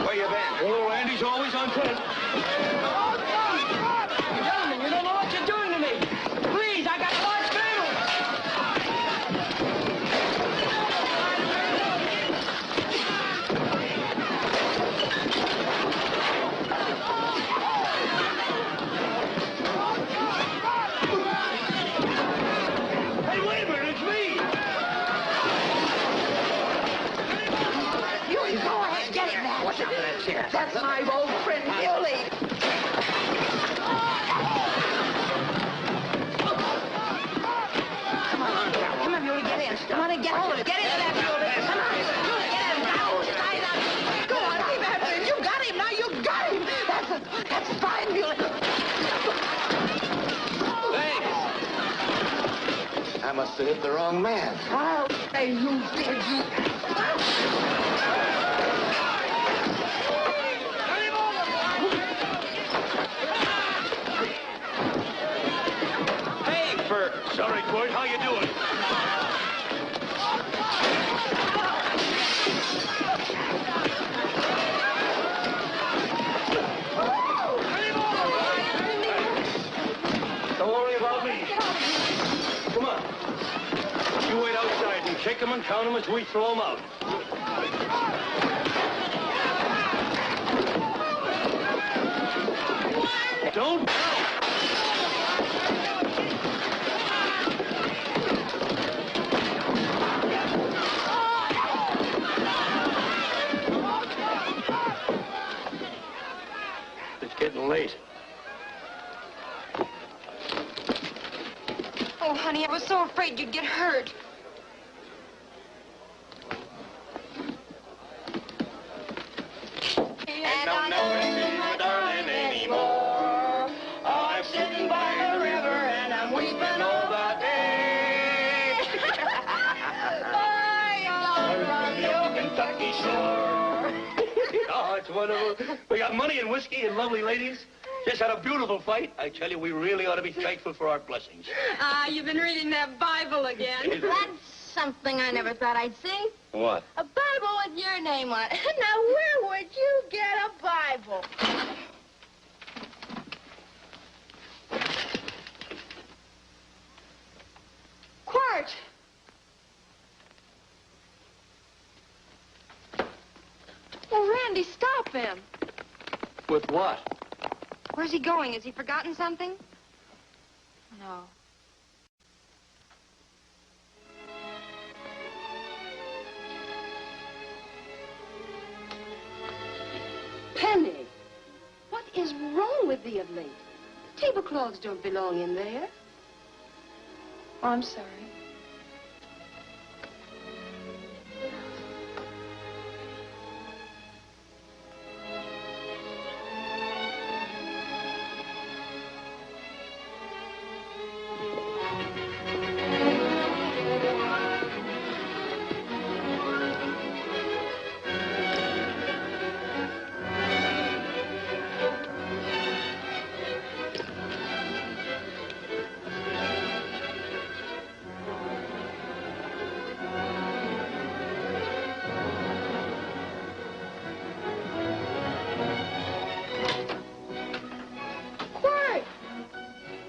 Where you been? Oh, Andy's always on point. Gentlemen, you don't know what you're doing to me. Please, I got a large family. Hey, wait a minute, it's me! You go ahead, get him that. What's up with that chair? That's my old friend, Billy. Come on, Billy, get in. Come on and get hold of it. Get into that, Billy. Come on. Get in. Go, slide up. Go on, keep after him. You got him now. You got him. That's fine, Billy. Thanks. I must have hit the wrong man. Oh, hey, you did, you. Hey, Bert. Sorry, Court. How you doing? Don't worry about me. Come on. You wait outside and kick them and count them as we throw them out. Don't count. It's getting late. Oh, honey, I was so afraid you'd get hurt. And I don't see my darling anymore. I'm sitting by the river and I'm weeping all the day. From the old Kentucky shore. Oh, it's wonderful. We got money and whiskey and lovely ladies. Just had a beautiful fight. I tell you, we really ought to be thankful for our blessings. Ah, you've been reading that Bible again. That's something I never thought I'd see. What? A Bible with your name on it. Now, where would you get a Bible? Quart! Oh, Randy, stop him. With what? Where's he going? Has he forgotten something? No. Penny, what is wrong with thee of late? Tablecloths don't belong in there. Oh, I'm sorry.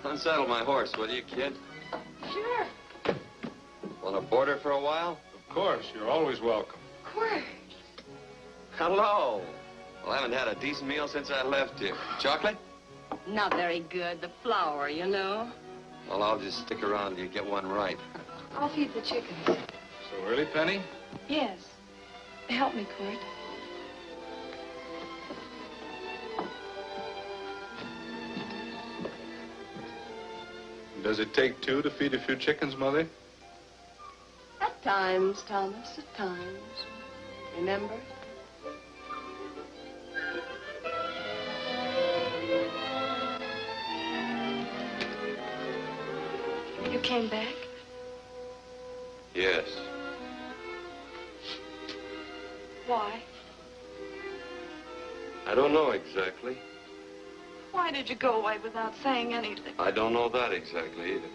Unsaddle my horse, will you, kid? Sure. Want to board her for a while? Of course, you're always welcome. Quart. Hello. Well, I haven't had a decent meal since I left here. Chocolate? Not very good. The flour, you know. Well, I'll just stick around till you get one right. I'll feed the chickens. So early, Penny? Yes. Help me, Court. Does it take two to feed a few chickens, Mother? At times, Thomas, at times. Remember? You came back? Yes. Why? I don't know exactly. Why did you go away without saying anything? I don't know that exactly either.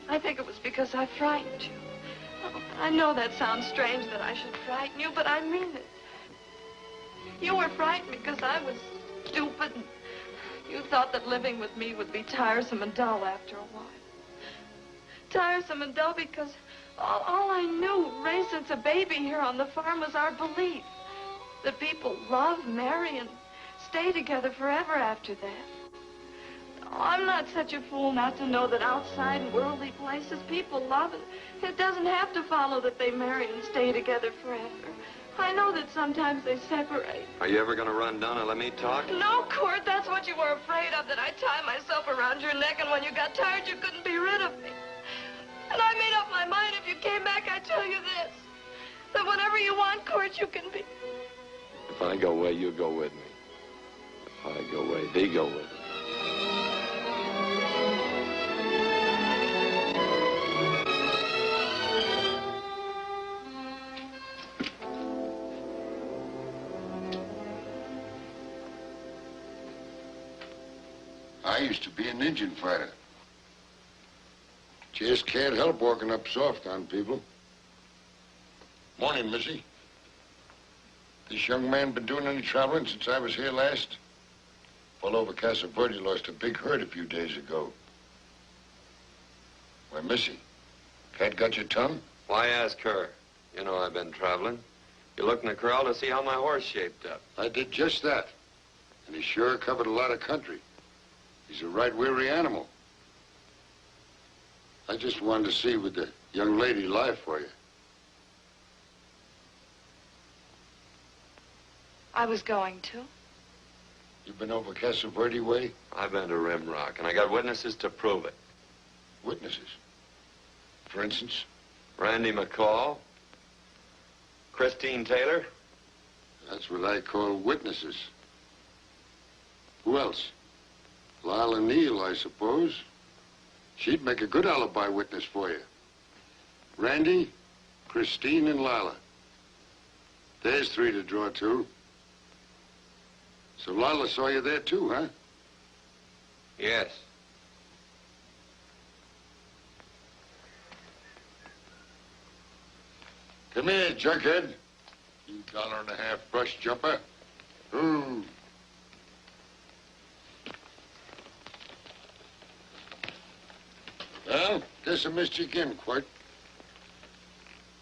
I think it was because I frightened you. Oh, I know that sounds strange that I should frighten you, but I mean it. You were frightened because I was stupid. And you thought that living with me would be tiresome and dull after a while. Tiresome and dull because all I knew, raised since a baby here on the farm, was our belief that people love, marry, and stay together forever after that. Oh, I'm not such a fool not to know that outside in worldly places people love, and it doesn't have to follow that they marry and stay together forever. I know that sometimes they separate. Are you ever going to run down and let me talk? No, Court, that's what you were afraid of, that I'd tie myself around your neck, and when you got tired, you couldn't be rid of me. And I made up my mind if you came back, I'd tell you this, that whatever you want, Court, you can be. If I go away, you go with me. If I go away, they go with me. I used to be an Indian fighter. Just can't help walking up soft on people. Morning, Missy. This young man been doing any traveling since I was here last? Well, over Casa Verde lost a big herd a few days ago. Why, Missy, Cat got your tongue? Why ask her? You know I've been traveling. You looked in the corral to see how my horse shaped up. I did just that. And he sure covered a lot of country. He's a right weary animal. I just wanted to see would the young lady lie for you. I was going to. You been over Casa Verde way? I've been to Rim Rock, and I got witnesses to prove it. Witnesses? For instance? Randy McCall, Christine Taylor. That's what I call witnesses. Who else? Lila Neal, I suppose. She'd make a good alibi witness for you. Randy, Christine, and Lila. There's three to draw to. So Lila saw you there too, huh? Yes. Come here, junkhead. You $1.50 brush jumper. Ooh. Well, guess I missed you again, Quirt.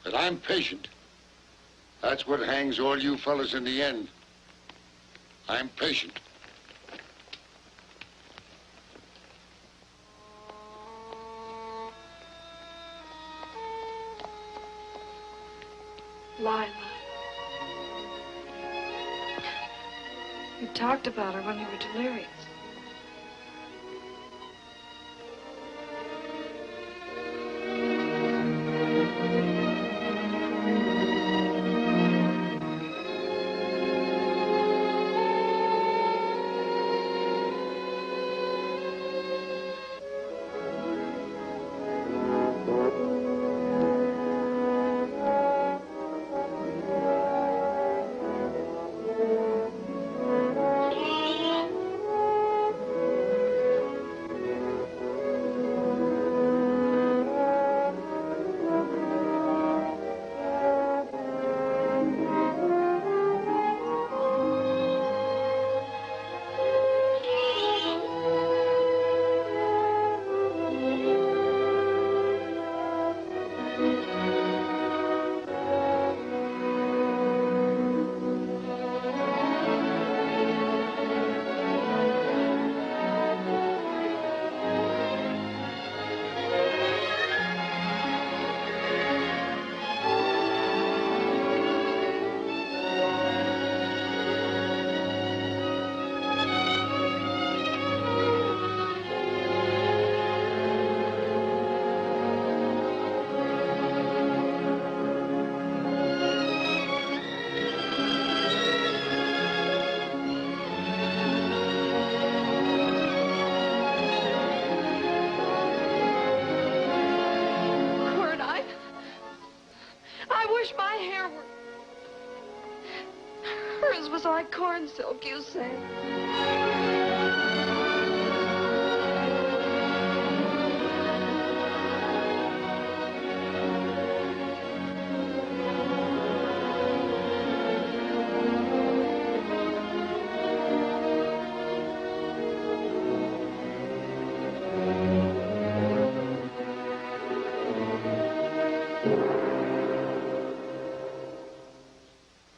But I'm patient. That's what hangs all you fellas in the end. I'm patient. Lila. You talked about her when you were delirious. Hers was like corn silk, you say.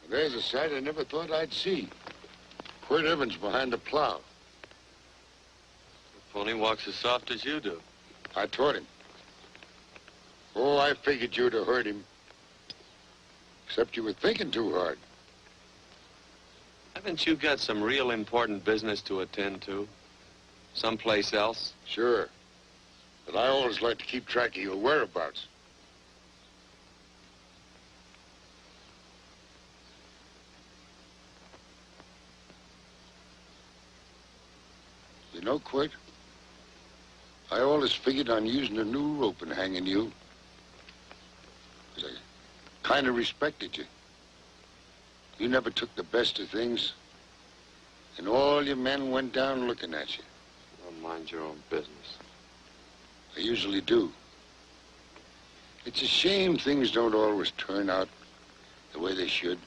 There's a sight I never thought I'd see. Quirt Evans behind the plow. The pony walks as soft as you do. I taught him. Oh, I figured you'd have heard him. Except you were thinking too hard. Haven't you got some real important business to attend to? Someplace else? Sure. But I always like to keep track of your whereabouts. You know, Quirt, I always figured on using a new rope and hanging you. 'Cause I kind of respected you. You never took the best of things. And all your men went down looking at you. Well, mind your own business. I usually do. It's a shame things don't always turn out the way they should.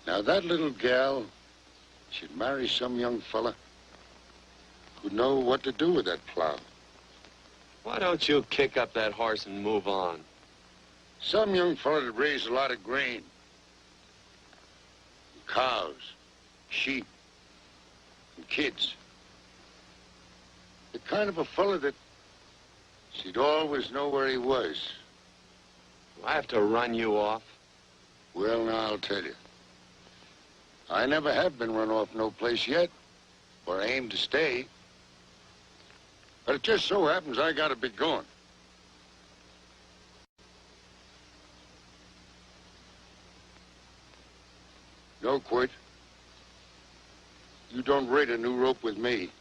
Now, that little gal should marry some young fella who'd know what to do with that plow. Why don't you kick up that horse and move on? Some young fella that raised a lot of grain. Cows, sheep, and kids. The kind of a fella that she'd always know where he was. Do I have to run you off? Well, now, I'll tell you. I never have been run off no place yet, where I aim to stay. But it just so happens I gotta be going. No, Quirt. You don't raid a new rope with me.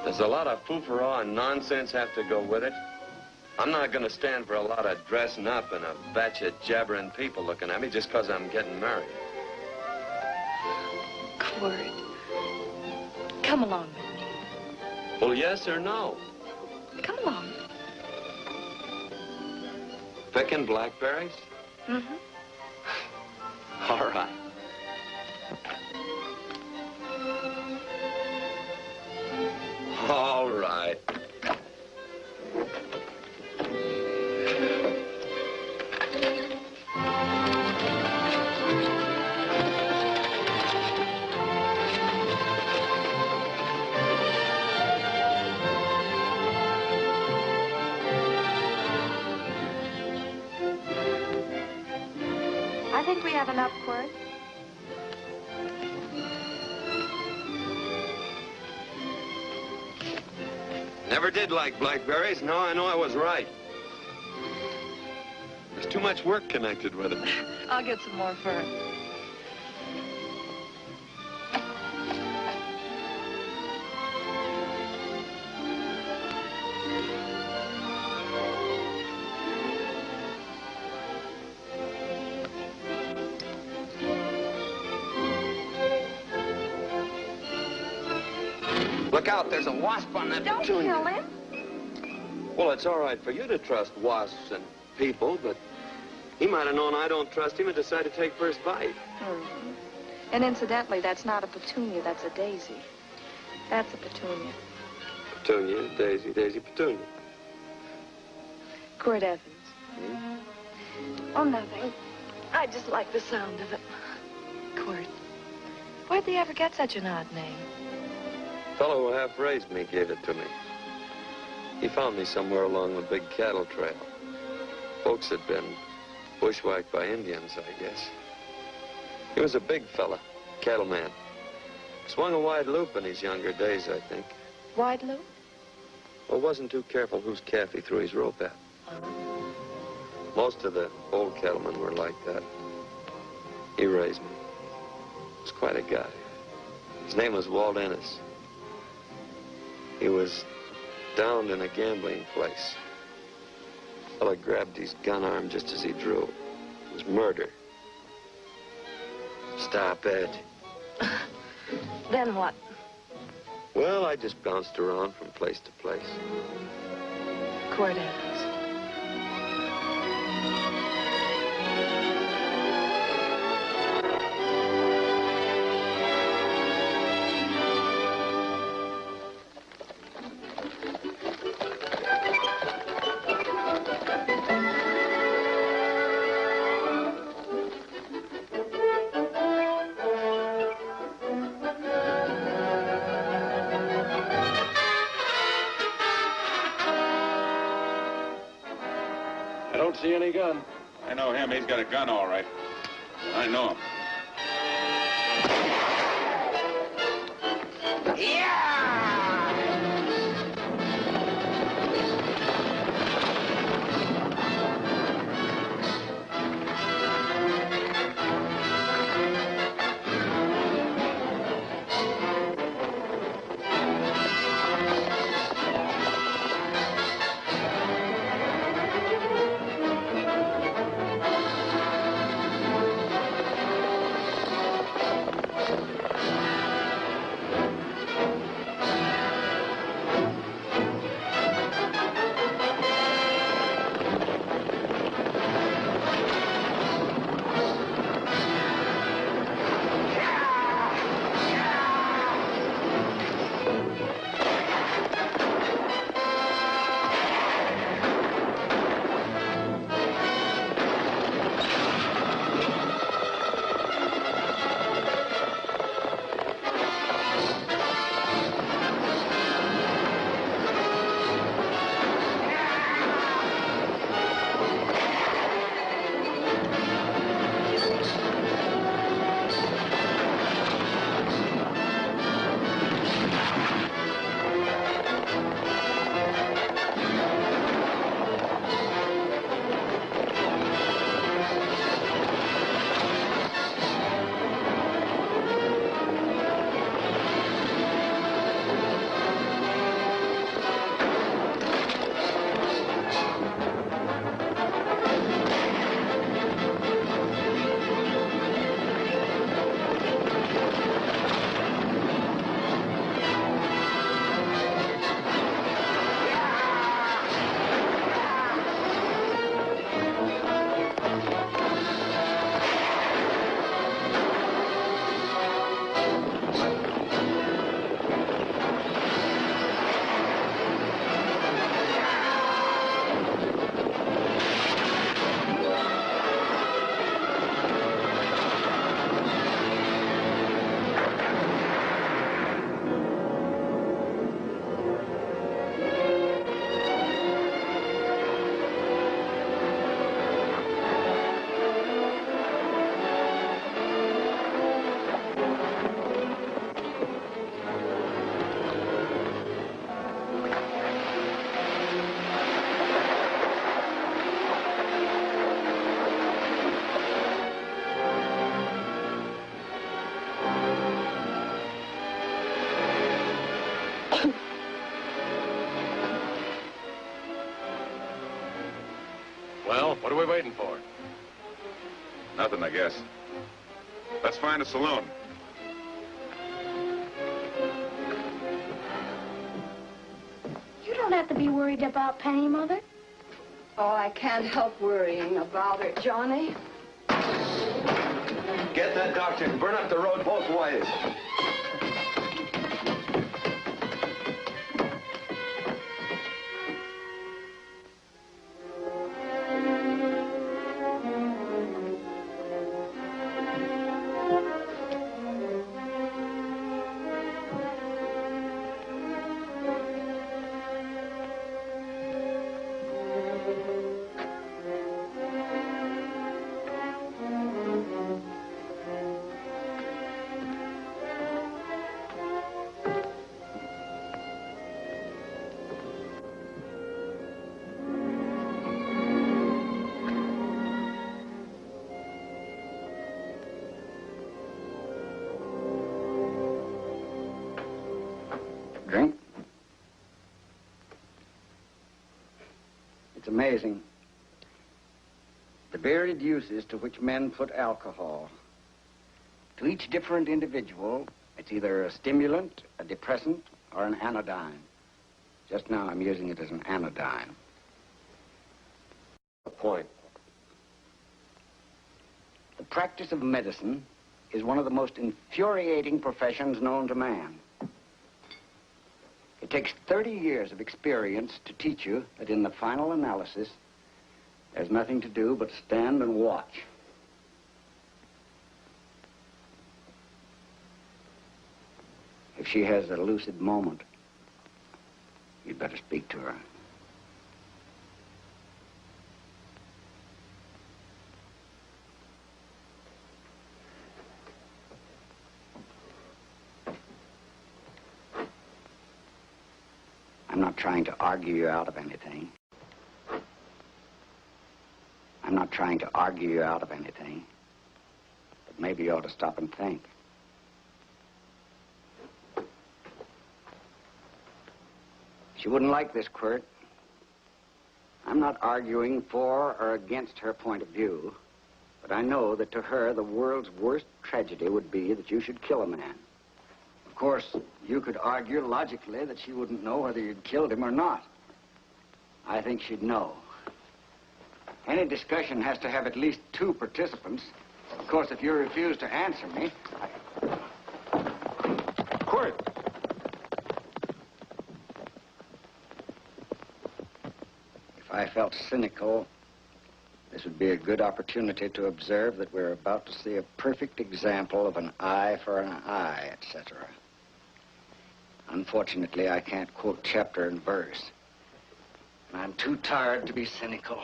There's a lot of foo-for-all and nonsense have to go with it. I'm not going to stand for a lot of dressing up and a batch of jabbering people looking at me just because I'm getting married. Quirt, come along with me. Well, yes or no? Come along. Picking blackberries? Mm-hmm. All right. All right. I think we have enough, Quirt. Never did like blackberries. Now I know I was right. There's too much work connected with it. I'll get some more fur. Look out, there's a wasp on that Don't petunia. kill him. Well, it's all right for you to trust wasps and people, but he might have known I don't trust him and decided to take first bite. Mm-hmm. And incidentally, that's not a petunia, that's a daisy. That's a petunia. Petunia, daisy, daisy, petunia. Quirt Evans. Oh, nothing. I just like the sound of it. Quirt. Where'd they ever get such an odd name? The fellow who half raised me gave it to me. He found me somewhere along the big cattle trail. Folks had been bushwhacked by Indians, I guess. He was a big fella, cattleman. Swung a wide loop in his younger days, I think. Wide loop? Well, wasn't too careful whose calf he threw his rope at. Most of the old cattlemen were like that. He raised me. He was quite a guy. His name was Walt Ennis. He was downed in a gambling place. A fella grabbed his gun arm just as he drew. It was murder. Stop it. Then what? Well, I just bounced around from place to place. Court Evans. See any gun? I know him. He's got a gun, all right. I know him. Well, what are we waiting for? Nothing, I guess. Let's find a saloon. You don't have to be worried about Penny, Mother. Oh, I can't help worrying about her, Johnny. Get that doctor and burn up the road both ways. Drink? It's amazing. The varied uses to which men put alcohol. To each different individual, it's either a stimulant, a depressant, or an anodyne. Just now, I'm using it as an anodyne. The point. The practice of medicine is one of the most infuriating professions known to man. It takes 30 years of experience to teach you that in the final analysis, there's nothing to do but stand and watch. If she has a lucid moment, you'd better speak to her. I'm not trying to argue you out of anything. I'm not trying to argue you out of anything. But maybe you ought to stop and think. She wouldn't like this, Quirt. I'm not arguing for or against her point of view, but I know that to her, the world's worst tragedy would be that you should kill a man. Of course, you could argue logically that she wouldn't know whether you'd killed him or not. I think she'd know. Any discussion has to have at least 2 participants. Of course, if you refuse to answer me, Quirt! If I felt cynical, this would be a good opportunity to observe that we're about to see a perfect example of an eye for an eye, etc. Unfortunately, I can't quote chapter and verse. And I'm too tired to be cynical.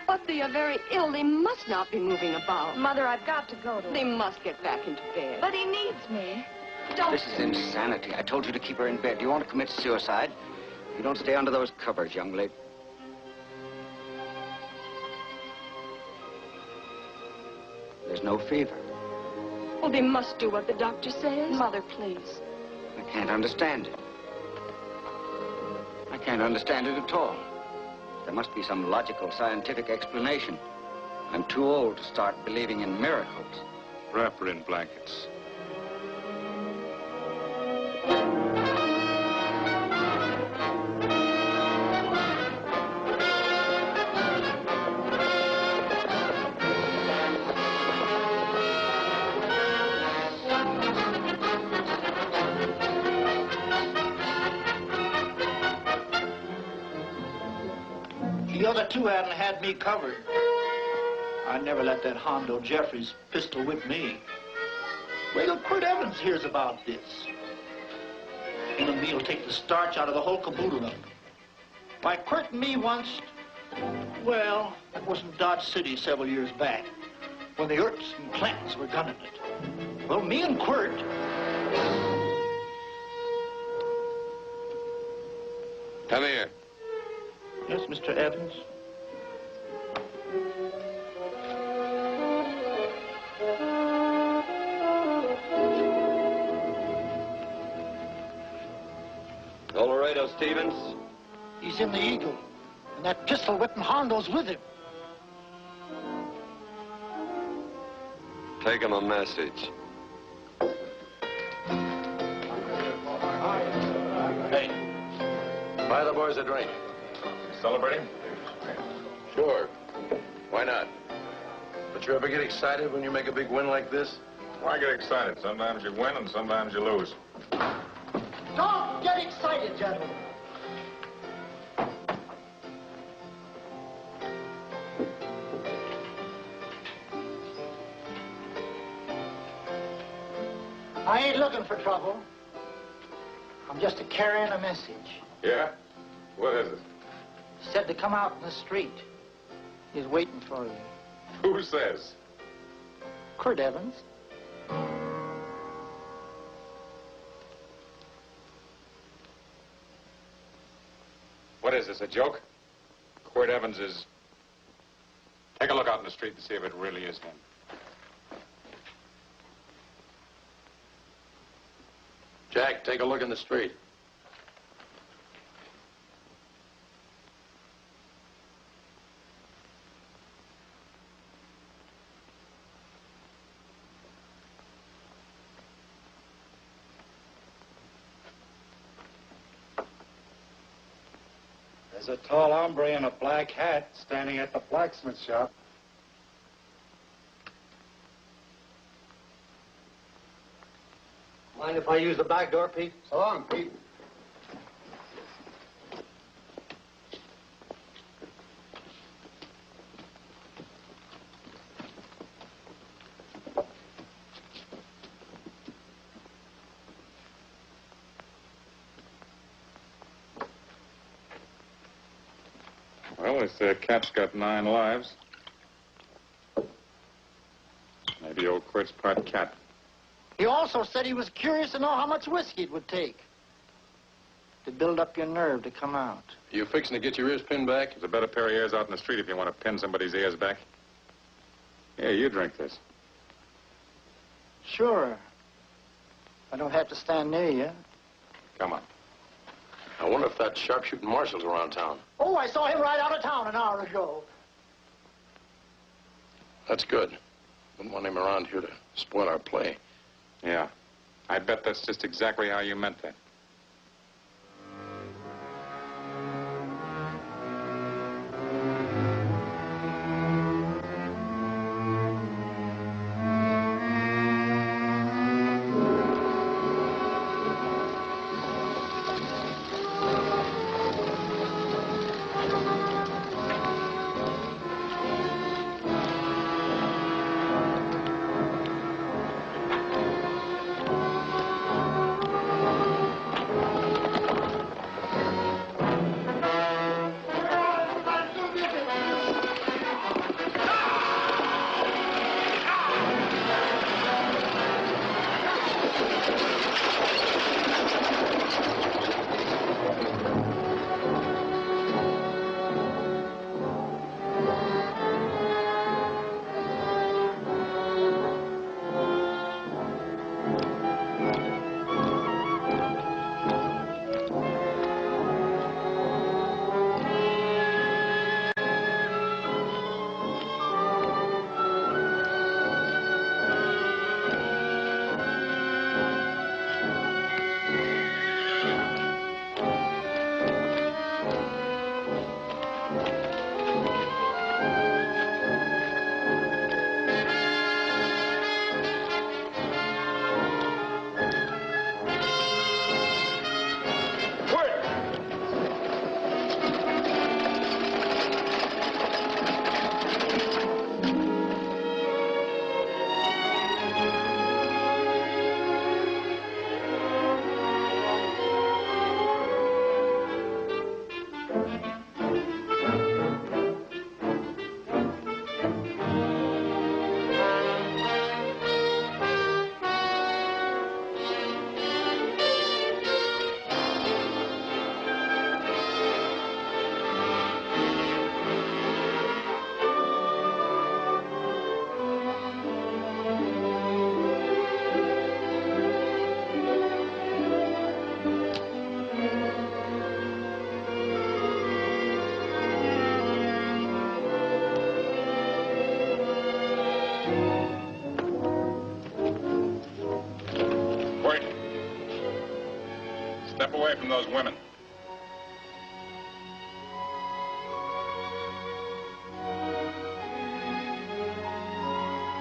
But they are very ill. They must not be moving about. Mother, I've got to go to They must get back into bed. But he needs me. Don't. This is insanity. I told you to keep her in bed. Do you want to commit suicide? You don't stay under those covers, young lady. There's no fever. Well, they must do what the doctor says. Mother, please. I can't understand it. I can't understand it at all. There must be some logical, scientific explanation. I'm too old to start believing in miracles. Wrap her in blankets. The other 2 hadn't had me covered. I'd never let that Hondo Jeffries pistol whip me. Wait till Quirt Evans hears about this. Him and me'll take the starch out of the whole caboodle of them. Why, Quirt and me once, well, that was in Dodge City several years back, when the Erts and Clantons were gunning it. Well, me and Quirt... Come here. Yes, Mr. Evans? Colorado, Stevens? He's in the Eagle, and that pistol-whipping Hondo's with him. Take him a message. Hey, buy the boys a drink. Celebrating? Sure. Why not? But you ever get excited when you make a big win like this? Why get excited? Sometimes you win and sometimes you lose. Don't get excited, gentlemen. I ain't looking for trouble. I'm just carrying a message. Yeah? What is it? Said to come out in the street. He's waiting for you. Who says? Quirt Evans. What is this, a joke? Quirt Evans is... Take a look out in the street and see if it really is him. Jack, take a look in the street. There's a tall hombre in a black hat standing at the blacksmith shop. Mind if I use the back door, Pete? So long, Pete. Well, this cat's got 9 lives. Maybe old Quirt's part cat. He also said he was curious to know how much whiskey it would take to build up your nerve to come out. You fixing to get your ears pinned back? There's a better pair of ears out in the street if you want to pin somebody's ears back. Here, you drink this. Sure. I don't have to stand near you. Come on. I wonder if that sharpshooting marshal's around town. Oh, I saw him ride out of town an hour ago. That's good. Wouldn't want him around here to spoil our play. Yeah. I bet that's just exactly how you meant that. Step away from those women.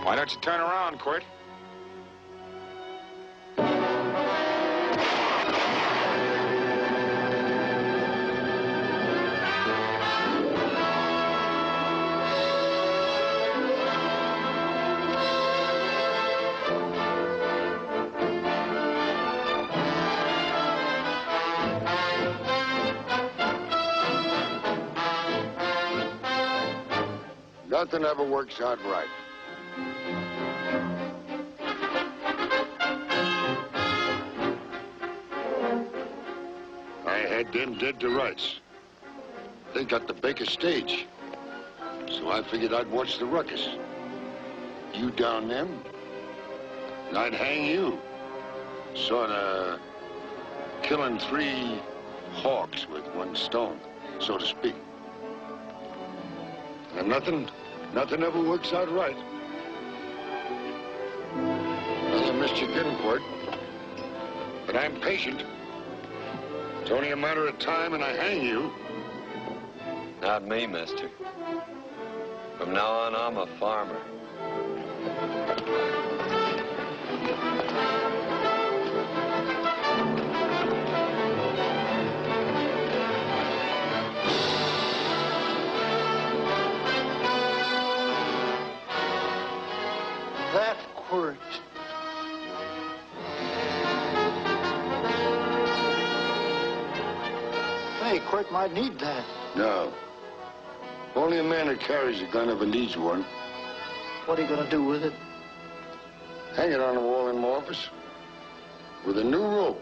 Why don't you turn around, Quirt? Nothing ever works out right. I had them dead to rights. They got the Baker stage. So I figured I'd watch the ruckus. You down them, and I'd hang you. Sort of killing 3 hawks with 1 stone, so to speak. And nothing ever works out right. Well, I missed you getting for it. But I'm patient. It's only a matter of time and I hang you. Not me, mister. From now on, I'm a farmer. That quirt. Hey, Quirt might need that. No. Only a man who carries a gun ever needs one. What are you gonna do with it? Hang it on the wall in my office with a new rope.